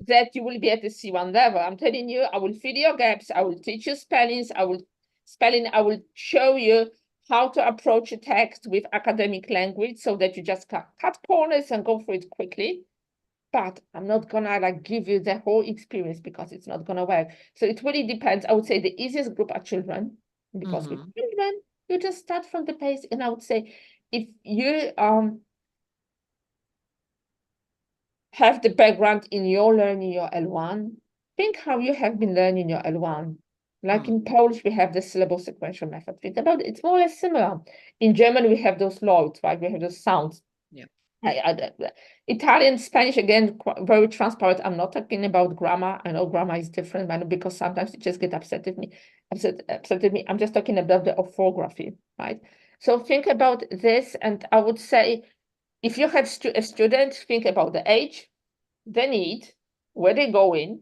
that you will be at the C1 level. I'm telling you, I will fill your gaps. I will teach you spellings. I will show you how to approach a text with academic language so that you just cut corners and go through it quickly. But I'm not gonna like give you the whole experience because it's not gonna work. So it really depends. I would say the easiest group are children, because with children, you just start from the base. And I would say if you have the background in your learning your L1, think how you have been learning your L1. Like in Polish, we have the syllable sequential method. Think about it, it's more or less similar. In German, we have those Lloyds, right? We have those sounds. Yeah. Italian, Spanish, again, very transparent. I'm not talking about grammar. I know grammar is different, but because sometimes you just get upset with me. I'm just talking about the orthography, right? So think about this, and I would say, if you have a student, think about the age, the need, where they're going,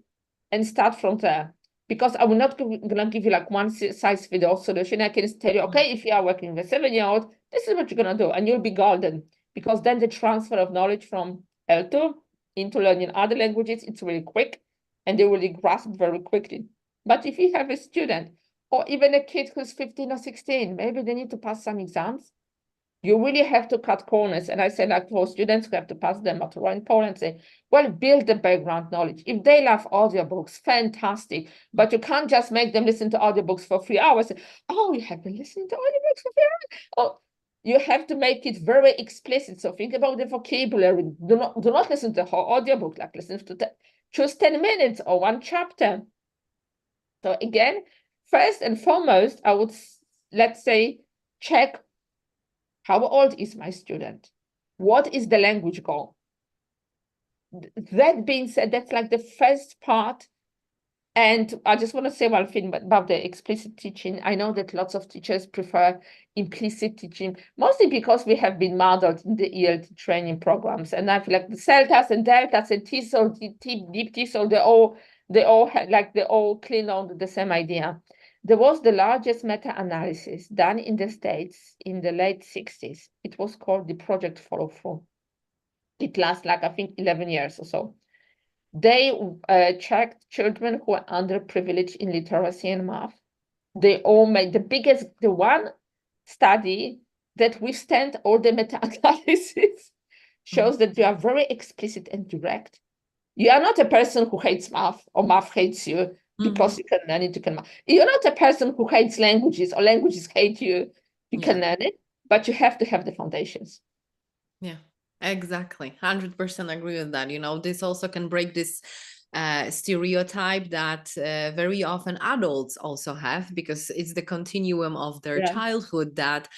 and start from there. Because I will not gonna give you like one size fits all solution. I can tell you, okay, if you are working with a 7-year-old, this is what you're gonna do, and you'll be golden. Because then the transfer of knowledge from L2 into learning other languages, it's really quick, and they really grasp very quickly. But if you have a student, or even a kid who's 15 or 16, maybe they need to pass some exams, you really have to cut corners. And I say, like, for students who have to pass them at in Poland, say, well, build the background knowledge. If they love audiobooks, fantastic. But you can't just make them listen to audiobooks for 3 hours. Oh, you have been listening to audiobooks for 3 hours? Oh, you have to make it very explicit. So think about the vocabulary. Do not listen to the whole audiobook, like listen to choose 10 minutes or one chapter. So again, first and foremost, I would, let's say, check, how old is my student? What is the language goal? That being said, that's like the first part. And I just want to say one thing about the explicit teaching. I know that lots of teachers prefer implicit teaching, mostly because we have been modeled in the ELT training programs. And I feel like the CELTAs and DELTAs and TESOL, deep TESOL, they all clean on the same idea. There was the largest meta-analysis done in the States in the late 60s. It was called the Project Follow Through. It lasts like, I think, 11 years or so. They checked children who are underprivileged in literacy and math. They all made the one study that withstand all the meta-analysis shows that you are very explicit and direct. You are not a person who hates math or math hates you because you can learn it, you can. You're not a person who hates languages or languages hate you. You can learn it, but you have to have the foundations. Yeah, exactly. 100% agree with that. You know, this also can break this stereotype that very often adults also have, because it's the continuum of their childhood that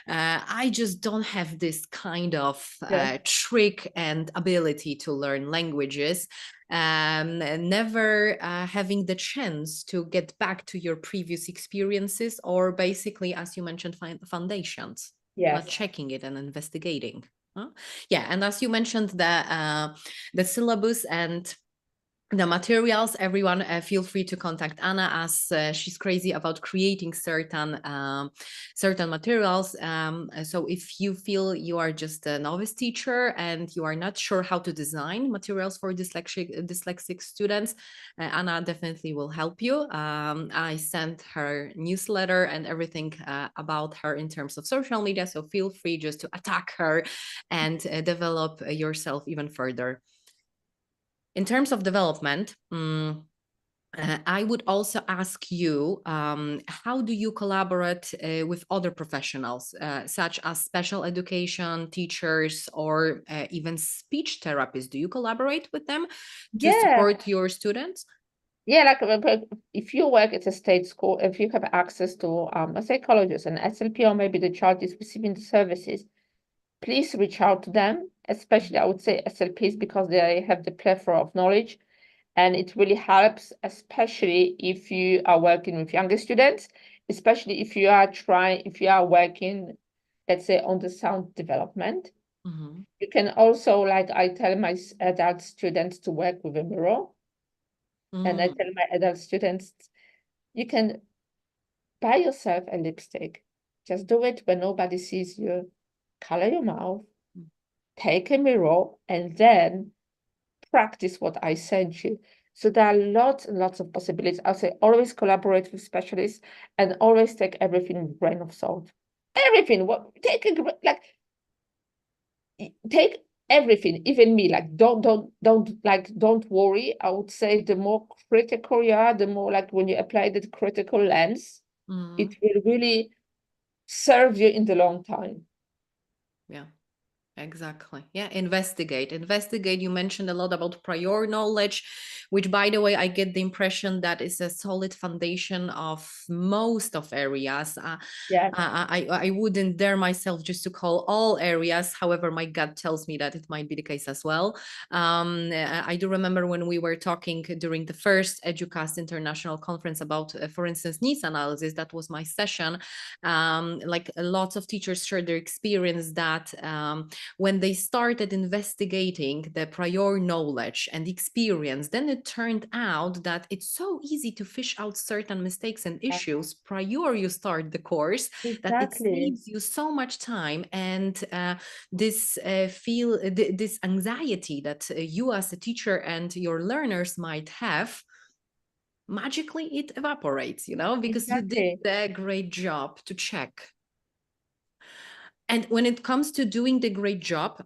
I just don't have this kind of trick and ability to learn languages. Never having the chance to get back to your previous experiences, or basically, as you mentioned, foundations, not checking it and investigating. Yeah, and as you mentioned, the syllabus and the materials, everyone feel free to contact Anna, as she's crazy about creating certain materials. So if you feel you are just a novice teacher and you are not sure how to design materials for dyslexic students, Anna definitely will help you. I sent her newsletter and everything about her in terms of social media, so feel free just to attack her and develop yourself even further. In terms of development, I would also ask you, how do you collaborate with other professionals, such as special education teachers or even speech therapists? Do you collaborate with them to Yeah. support your students? Yeah, like if you work at a state school, if you have access to a psychologist, an SLP, or maybe the child is receiving the services, please reach out to them, especially I would say SLPs, because they have the plethora of knowledge. And it really helps, especially if you are working with younger students, especially if you are working, let's say, on the sound development. Mhm. You can also, like I tell my adult students to work with a mirror. And I Mm. tell my adult students, you can buy yourself a lipstick. Just do it when nobody sees you. Color your mouth, take a mirror, and then practice what I sent you. So there are lots and lots of possibilities. I say always collaborate with specialists and always take everything with a grain of salt. Everything. What take everything, even me. Like don't worry. I would say the more critical you are, the more like when you apply the critical lens, Mm. it will really serve you in the long time. Yeah. Exactly. Yeah. Investigate. Investigate. You mentioned a lot about prior knowledge, which, by the way, I get the impression that is a solid foundation of most of areas. Yeah, I wouldn't dare myself just to call all areas. However, my gut tells me that it might be the case as well. I do remember when we were talking during the first EduCast International Conference about, for instance, needs analysis. That was my session. Like lots of teachers shared their experience that when they started investigating the prior knowledge and experience, then it turned out that it's so easy to fish out certain mistakes and issues prior you start the course, that it exactly. saves you so much time, and this this anxiety that you as a teacher and your learners might have, magically it evaporates, because you did Exactly. a great job to check. And when it comes to doing the great job,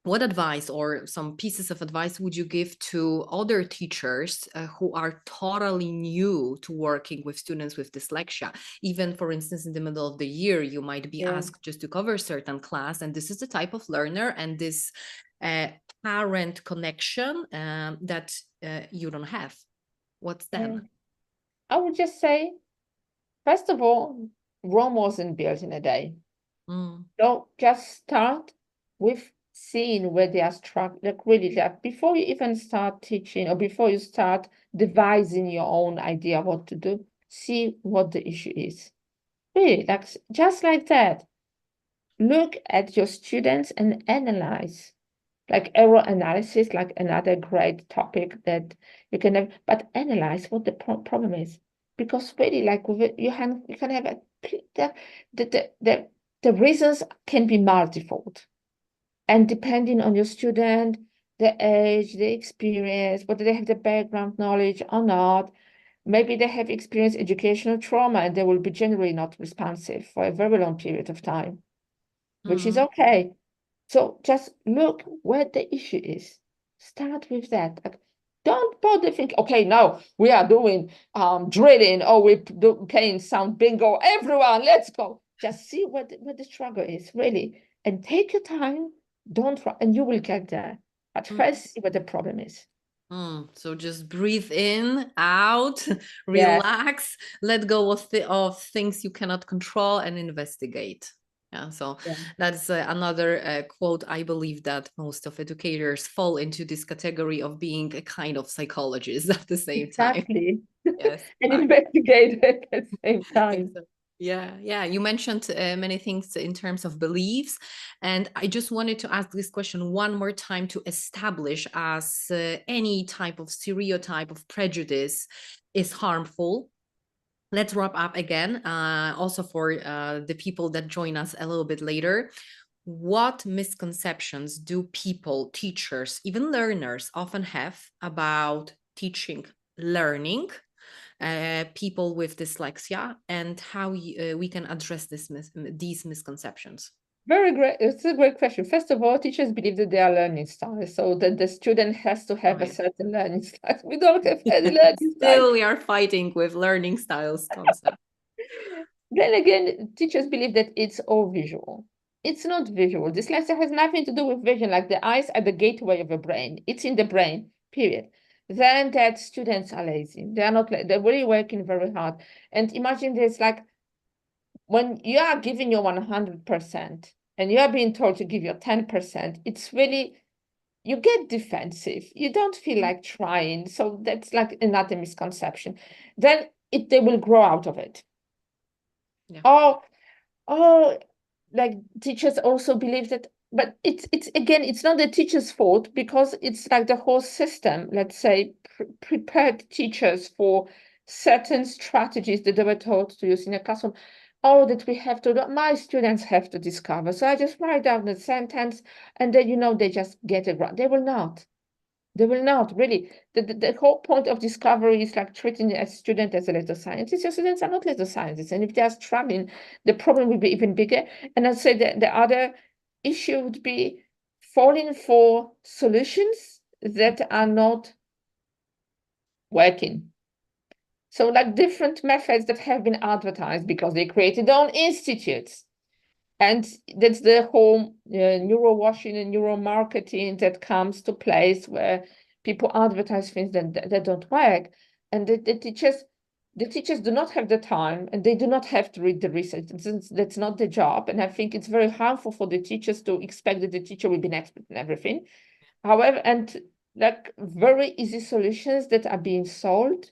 what advice or some pieces of advice would you give to other teachers who are totally new to working with students with dyslexia? Even, for instance, in the middle of the year, you might be Yeah. asked just to cover certain class, and this is the type of learner and this parent connection that you don't have. What's Yeah. then? I would just say, first of all, Rome wasn't built in a day. Mm, Don't just start with seeing where they are struck, like really, like before you even start teaching or before you start devising your own idea of what to do, see what the issue is. Really, like just like that. Look at your students and analyze. Like error analysis, like another great topic that you can have, but analyze what the problem is. Because really, like with it, you can have the, the, the, the reasons can be multifold. And depending on your student, the age, the experience, whether they have the background knowledge or not, maybe they have experienced educational trauma and they will be generally not responsive for a very long period of time, which is mm, okay. So just look where the issue is. Start with that. Like, don't bother think, okay, now we are doing drilling or we're playing sound bingo. Everyone, let's go. Just see where the struggle is, really. And take your time. Don't try, and you will get there. But mm. first, see what the problem is. So just breathe in, out, Yeah. relax, let go of things you cannot control, and investigate. Yeah, so Yeah. that's another quote. I believe that most of educators fall into this category of being a kind of psychologist at the same time. Exactly. Yes, And exactly. investigate at the same time. Exactly. Yeah, yeah. You mentioned many things in terms of beliefs, and I just wanted to ask this question one more time to establish as any type of stereotype of prejudice is harmful. Let's wrap up again. Also for the people that join us a little bit later, what misconceptions do people, teachers, even learners often have about teaching, learning? People with dyslexia, and how we can address these misconceptions. Very great. It's a great question. First of all, teachers believe that they are learning styles, so that the student has to have a Right. certain learning style. We don't have any learning style. Still, we are fighting with learning styles concept. Then again, teachers believe that it's all visual. It's not visual. Dyslexia has nothing to do with vision, like the eyes are the gateway of the brain. It's in the brain, period. Then that students are lazy. They are not, they're really working very hard. And imagine this, like when you are giving your 100% and you are being told to give your 10%, it's really, you get defensive. You don't feel like trying. So that's like another misconception. Then they will grow out of it. Yeah. Oh, like teachers also believe that, but it's again, it's not the teacher's fault because it's like the whole system, let's say, prepared teachers for certain strategies that they were taught to use in a classroom. Oh, that we have to, my students have to discover. So I just write down the sentence and then, they just get it right. They will not. They will not, really. The whole point of discovery is like treating a student as a letter scientist. Your students are not letter scientists. And if they are struggling, the problem will be even bigger. And I'd say that the other issue would be falling for solutions that are not working. So like different methods that have been advertised because they created their own institutes. And that's the whole neuro washing and neuro marketing that comes to place where people advertise things that don't work. And the teachers do not have the time and they do not have to read the research. That's not the job. And I think it's very harmful for the teachers to expect that the teacher will be an expert in everything. However, and like very easy solutions that are being sold,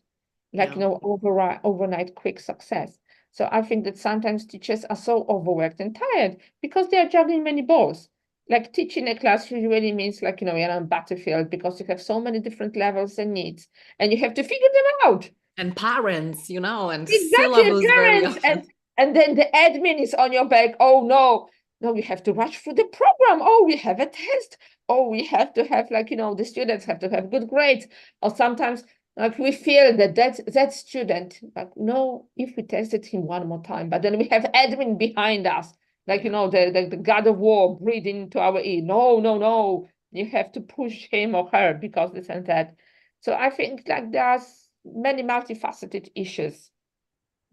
like, Yeah. overnight quick success. So I think that sometimes teachers are so overworked and tired because they are juggling many balls. Like teaching a class usually means like, you're on a battlefield because you have so many different levels and needs and you have to figure them out. And parents, and Exactly, syllabus very parents. often. And then the admin is on your back. Oh no, we have to rush through the program. Oh, we have a test. Oh, we have to have the students have to have good grades. Or sometimes like we feel that student, like, no, if we tested him one more time, but then we have admin behind us, like, the God of War breathing into our ear. No, you have to push him or her because this and that. So I think like there's many multifaceted issues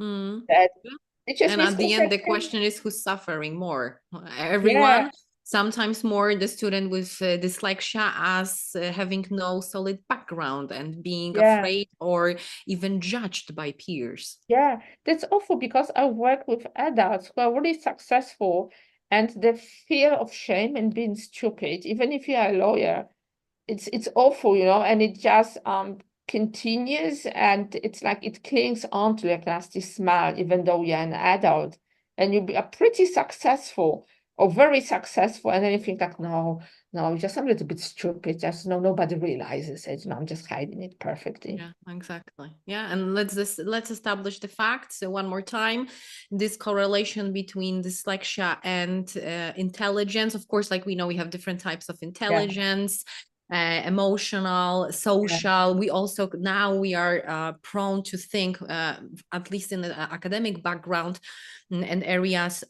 Mm. that it's just And at the end, the misconception. question is who's suffering more? Yeah, Everyone, sometimes more the student with dyslexia as having no solid background and being yeah, afraid or even judged by peers. yeah. That's awful because I work with adults who are really successful and the fear of shame and being stupid, even if you're a lawyer, it's awful, and it just continues and it's like it clings on to like nasty smile, even though you're an adult and are pretty successful or very successful, and then you think like, no, just I'm a little bit stupid, just nobody realizes it, I'm just hiding it perfectly. Yeah, exactly. Yeah, and let's establish the facts one more time. This correlation between dyslexia and intelligence. Of course, like we know, we have different types of intelligence. Emotional, social. We also now we are prone to think, at least in the academic background and areas,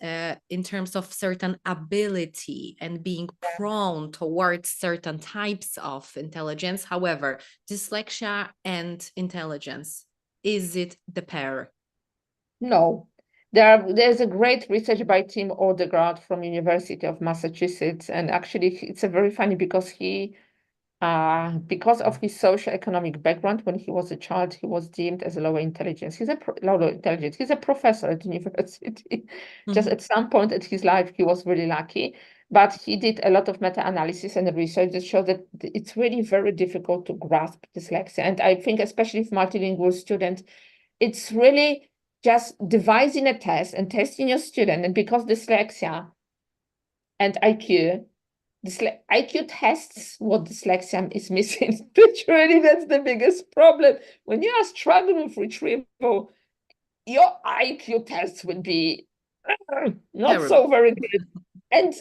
in terms of certain ability and being prone towards certain types of intelligence. However, dyslexia and intelligence, is it the pair? No. There's a great research by Tim Odegaard from University of Massachusetts, and actually it's a very funny because because of his socioeconomic background, when he was a child, he was deemed as a lower intelligence. Lower intelligence. He's a professor at university. Just at some point in his life, he was really lucky. But he did a lot of meta-analysis and research that showed that it's really very difficult to grasp dyslexia. And I think especially for multilingual students, it's really just devising a test and testing your student. And because dyslexia and IQ IQ tests what dyslexia is missing. Literally, that's the biggest problem. When you are struggling with retrieval, your IQ tests will be not so very good. And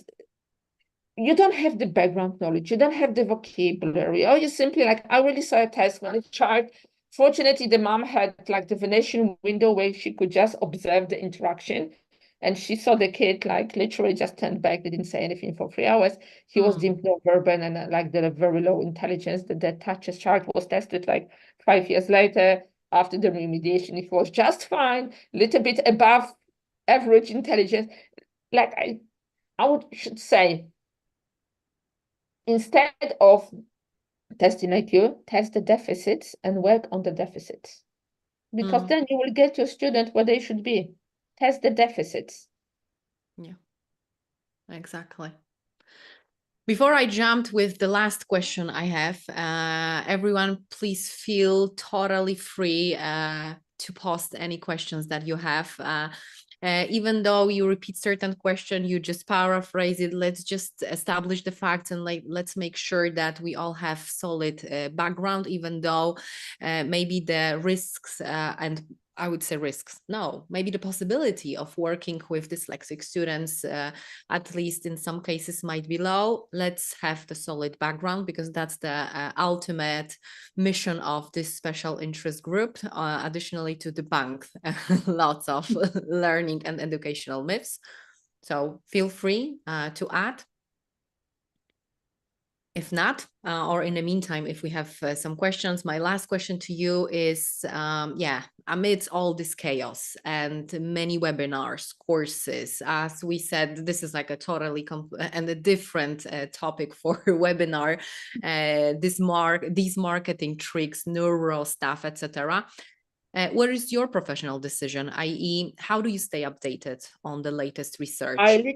you don't have the background knowledge, you don't have the vocabulary, or you simply like, I really saw a test when a child, fortunately, the mom had like the Venetian window where she could just observe the interaction. And she saw the kid like literally just turned back. They didn't say anything for 3 hours. He was deemed non-verbal and like the very low intelligence. The touches chart was tested like 5 years later after the remediation. It was just fine, little bit above average intelligence. Like I should say, instead of testing IQ, test the deficits and work on the deficits. Because then you will get your student where they should be. Test the deficits. Yeah, exactly. Before I jumped with the last question I have, everyone, please feel totally free to post any questions that you have. Even though you repeat certain question, you just paraphrase it. Let's just establish the facts and let's make sure that we all have solid background, even though maybe the risks and I would say risks. No, maybe the possibility of working with dyslexic students, at least in some cases, might be low. Let's have the solid background because that's the ultimate mission of this special interest group, additionally to debunk lots of learning and educational myths. So feel free to add. If not, or in the meantime, if we have some questions, my last question to you is, amidst all this chaos and many webinars, courses, as we said, this is like a totally and a different topic for a webinar, these marketing tricks, neuro stuff, etc. What is your professional decision, i.e., how do you stay updated on the latest research? I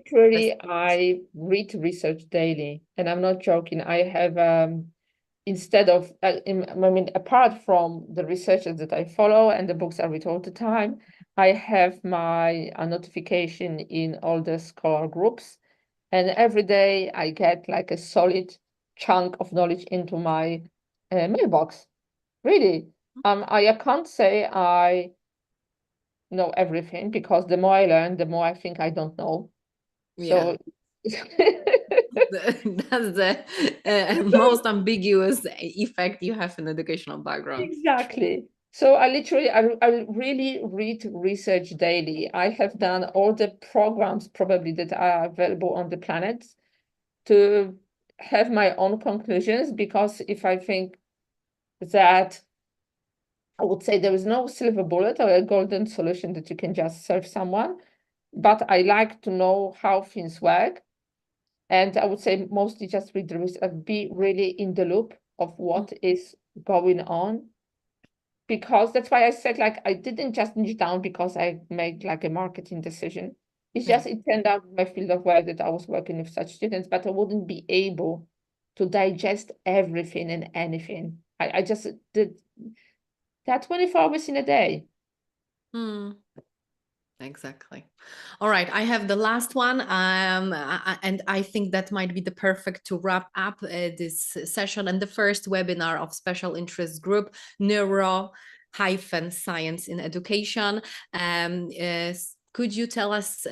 read research daily, and I'm not joking. I have instead of apart from the researchers that I follow and the books I read all the time, I have my notification in all the scholar groups, and every day I get like a solid chunk of knowledge into my mailbox. Really, I can't say I know everything because the more I learn, the more I think I don't know. Yeah. So that's the most ambiguous effect you have in educational background. Exactly. So I really read research daily. I have done all the programs probably that are available on the planet to have my own conclusions, because if I think that I would say there is no silver bullet or a golden solution that you can just serve someone, but I like to know how things work. And I would say mostly just read the research, be really in the loop of what is going on. Because that's why I said, like, I didn't just niche down because I made like a marketing decision. It's just, it turned out my field of work that I was working with such students, but I wouldn't be able to digest everything and anything. I just did that 24 hours in a day. Exactly. All right, I have the last one, and I think that might be the perfect to wrap up this session and the first webinar of special interest group, Neuro-Science in Education. Could you tell us,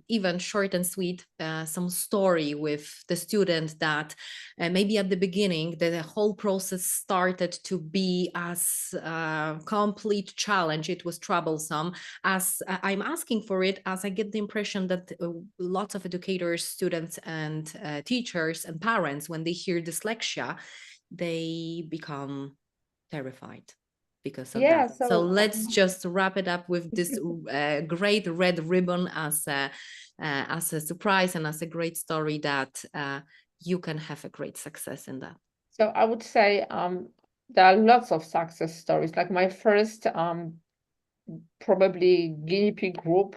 even short and sweet, some story with the student that maybe at the beginning the whole process started to be as a complete challenge, it was troublesome, as I'm asking for it, as I get the impression that lots of educators, students, and teachers and parents, when they hear dyslexia, they become terrified because of that. So let's just wrap it up with this great red ribbon as a surprise and as a great story that you can have a great success in that. So I would say there are lots of success stories. Like my first probably guinea pig group,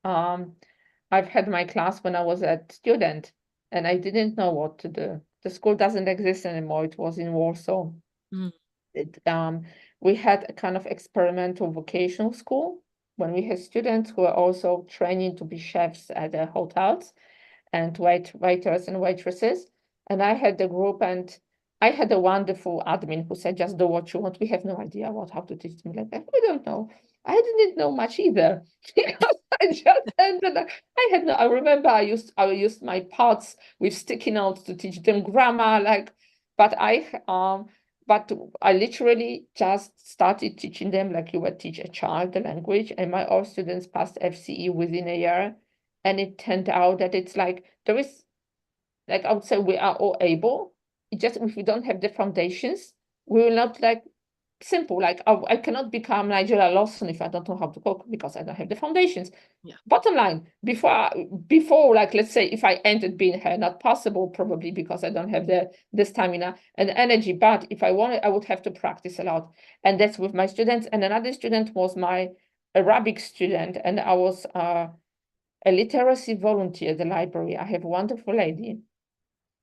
I've had my class when I was a student and I didn't know what to do. The school doesn't exist anymore. It was in Warsaw. We had a kind of experimental vocational school when we had students who were also training to be chefs at the hotels and waiters and waitresses. And I had the group, and I had a wonderful admin who said, just do what you want. We have no idea how to teach them like that. We don't know. I didn't know much either. Because I just ended up, I remember I used my pots with sticky notes to teach them grammar, but But I literally just started teaching them like you would teach a child the language, and my all students passed FCE within a year. And it turned out that it's like there is, like I would say, we are all able. It just if we don't have the foundations, we will not like simple. Like I cannot become Nigella Lawson if I don't know how to cook because I don't have the foundations. Yeah. Bottom line, before like let's say if I ended being her, not possible probably because I don't have the stamina and energy. But if I wanted, I would have to practice a lot, and that's with my students. And another student was my Arabic student, and I was a literacy volunteer at the library. I have a wonderful lady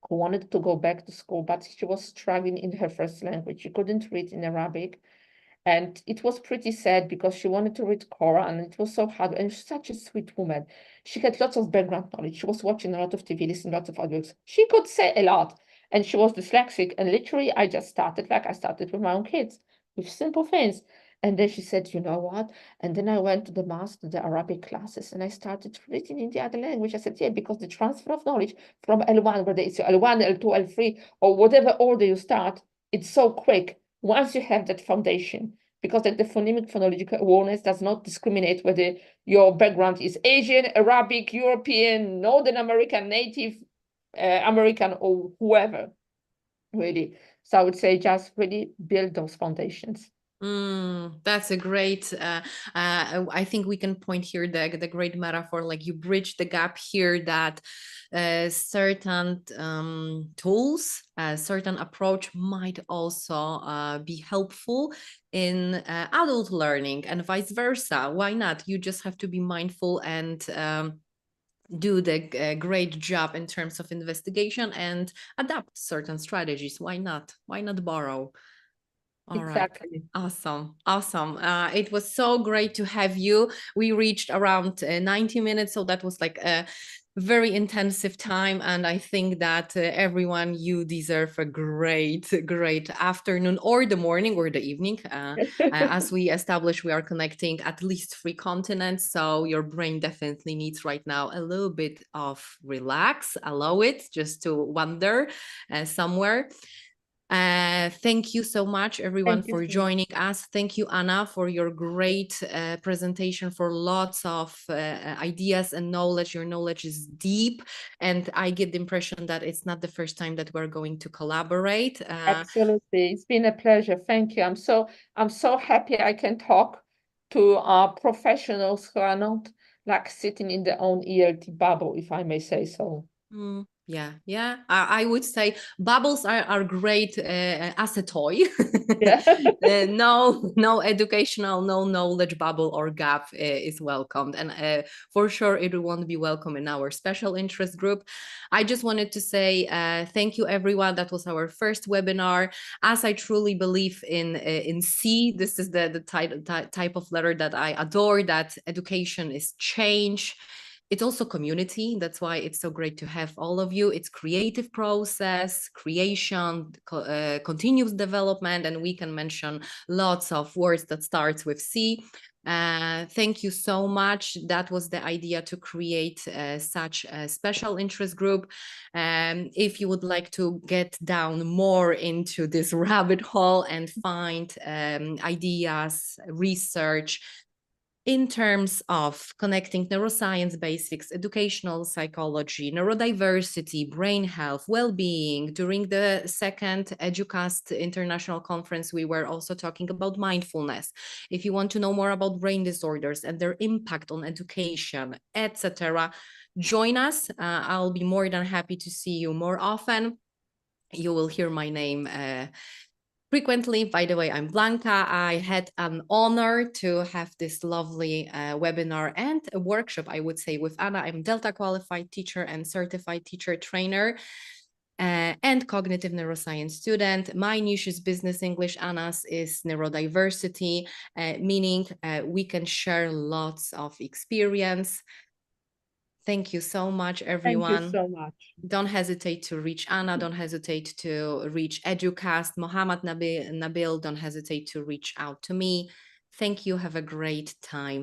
who wanted to go back to school, but she was struggling in her first language. She couldn't read in Arabic. And it was pretty sad because she wanted to read Quran and it was so hard. And she's such a sweet woman. She had lots of background knowledge. She was watching a lot of TV, listening to lots of audiobooks. She could say a lot. And she was dyslexic. And literally, I just started like I started with my own kids with simple things. And then she said, you know what? And then I went to the mosque, to the Arabic classes, and I started reading in the other language. I said, yeah, because the transfer of knowledge from L1, whether it's L1, L2, L3, or whatever order you start, it's so quick once you have that foundation, because like the phonemic phonological awareness does not discriminate whether your background is Asian, Arabic, European, Northern American, Native American, or whoever, really. So I would say just really build those foundations. That's a great, I think we can point here the great metaphor, like you bridge the gap here that certain tools, a certain approach might also be helpful in adult learning and vice versa. Why not? You just have to be mindful and do the great job in terms of investigation and adapt certain strategies. Why not? Why not borrow? All right. Exactly. Awesome. Awesome. It was so great to have you. We reached around 90 minutes. So that was like a very intensive time. And I think that everyone, you deserve a great, great afternoon or the morning or the evening. As we established, we are connecting at least 3 continents. So your brain definitely needs right now a little bit of relax, allow it just to wander somewhere. Thank you so much, everyone, Thank you for so much. joining us. Thank you, Anna, for your great presentation, for lots of ideas and knowledge. Your knowledge is deep, and I get the impression that it's not the first time that we're going to collaborate. Absolutely. It's been a pleasure. Thank you. I'm so happy I can talk to professionals who are not like sitting in their own ELT bubble, if I may say so. Yeah. I would say bubbles are great as a toy. Yeah. No educational, no knowledge bubble or gap is welcomed, and for sure it won't be welcome in our special interest group. I just wanted to say thank you, everyone. That was our first webinar. As I truly believe in C, this is the type of letter that I adore. That education is change. It's also community. That's why it's so great to have all of you. It's creative process, creation, continuous development, and we can mention lots of words that starts with C. Thank you so much. That was the idea, to create such a special interest group. If you would like to get down more into this rabbit hole and find ideas, research, in terms of connecting neuroscience basics, educational psychology, neurodiversity, brain health, well-being. During the second EduCast International Conference, we were also talking about mindfulness. If you want to know more about brain disorders and their impact on education, etc., join us. I'll be more than happy to see you more often. You will hear my name frequently. By the way, I'm Blanca. I had an honor to have this lovely webinar and a workshop, I would say, with Anna. I'm Delta qualified teacher and certified teacher trainer and cognitive neuroscience student. My niche is business English. Anna's is neurodiversity, meaning we can share lots of experience. Thank you so much, everyone. Thank you so much. Don't hesitate to reach Anna. Don't hesitate to reach EduCast, Mohammed Nabil. Don't hesitate to reach out to me. Thank you. Have a great time.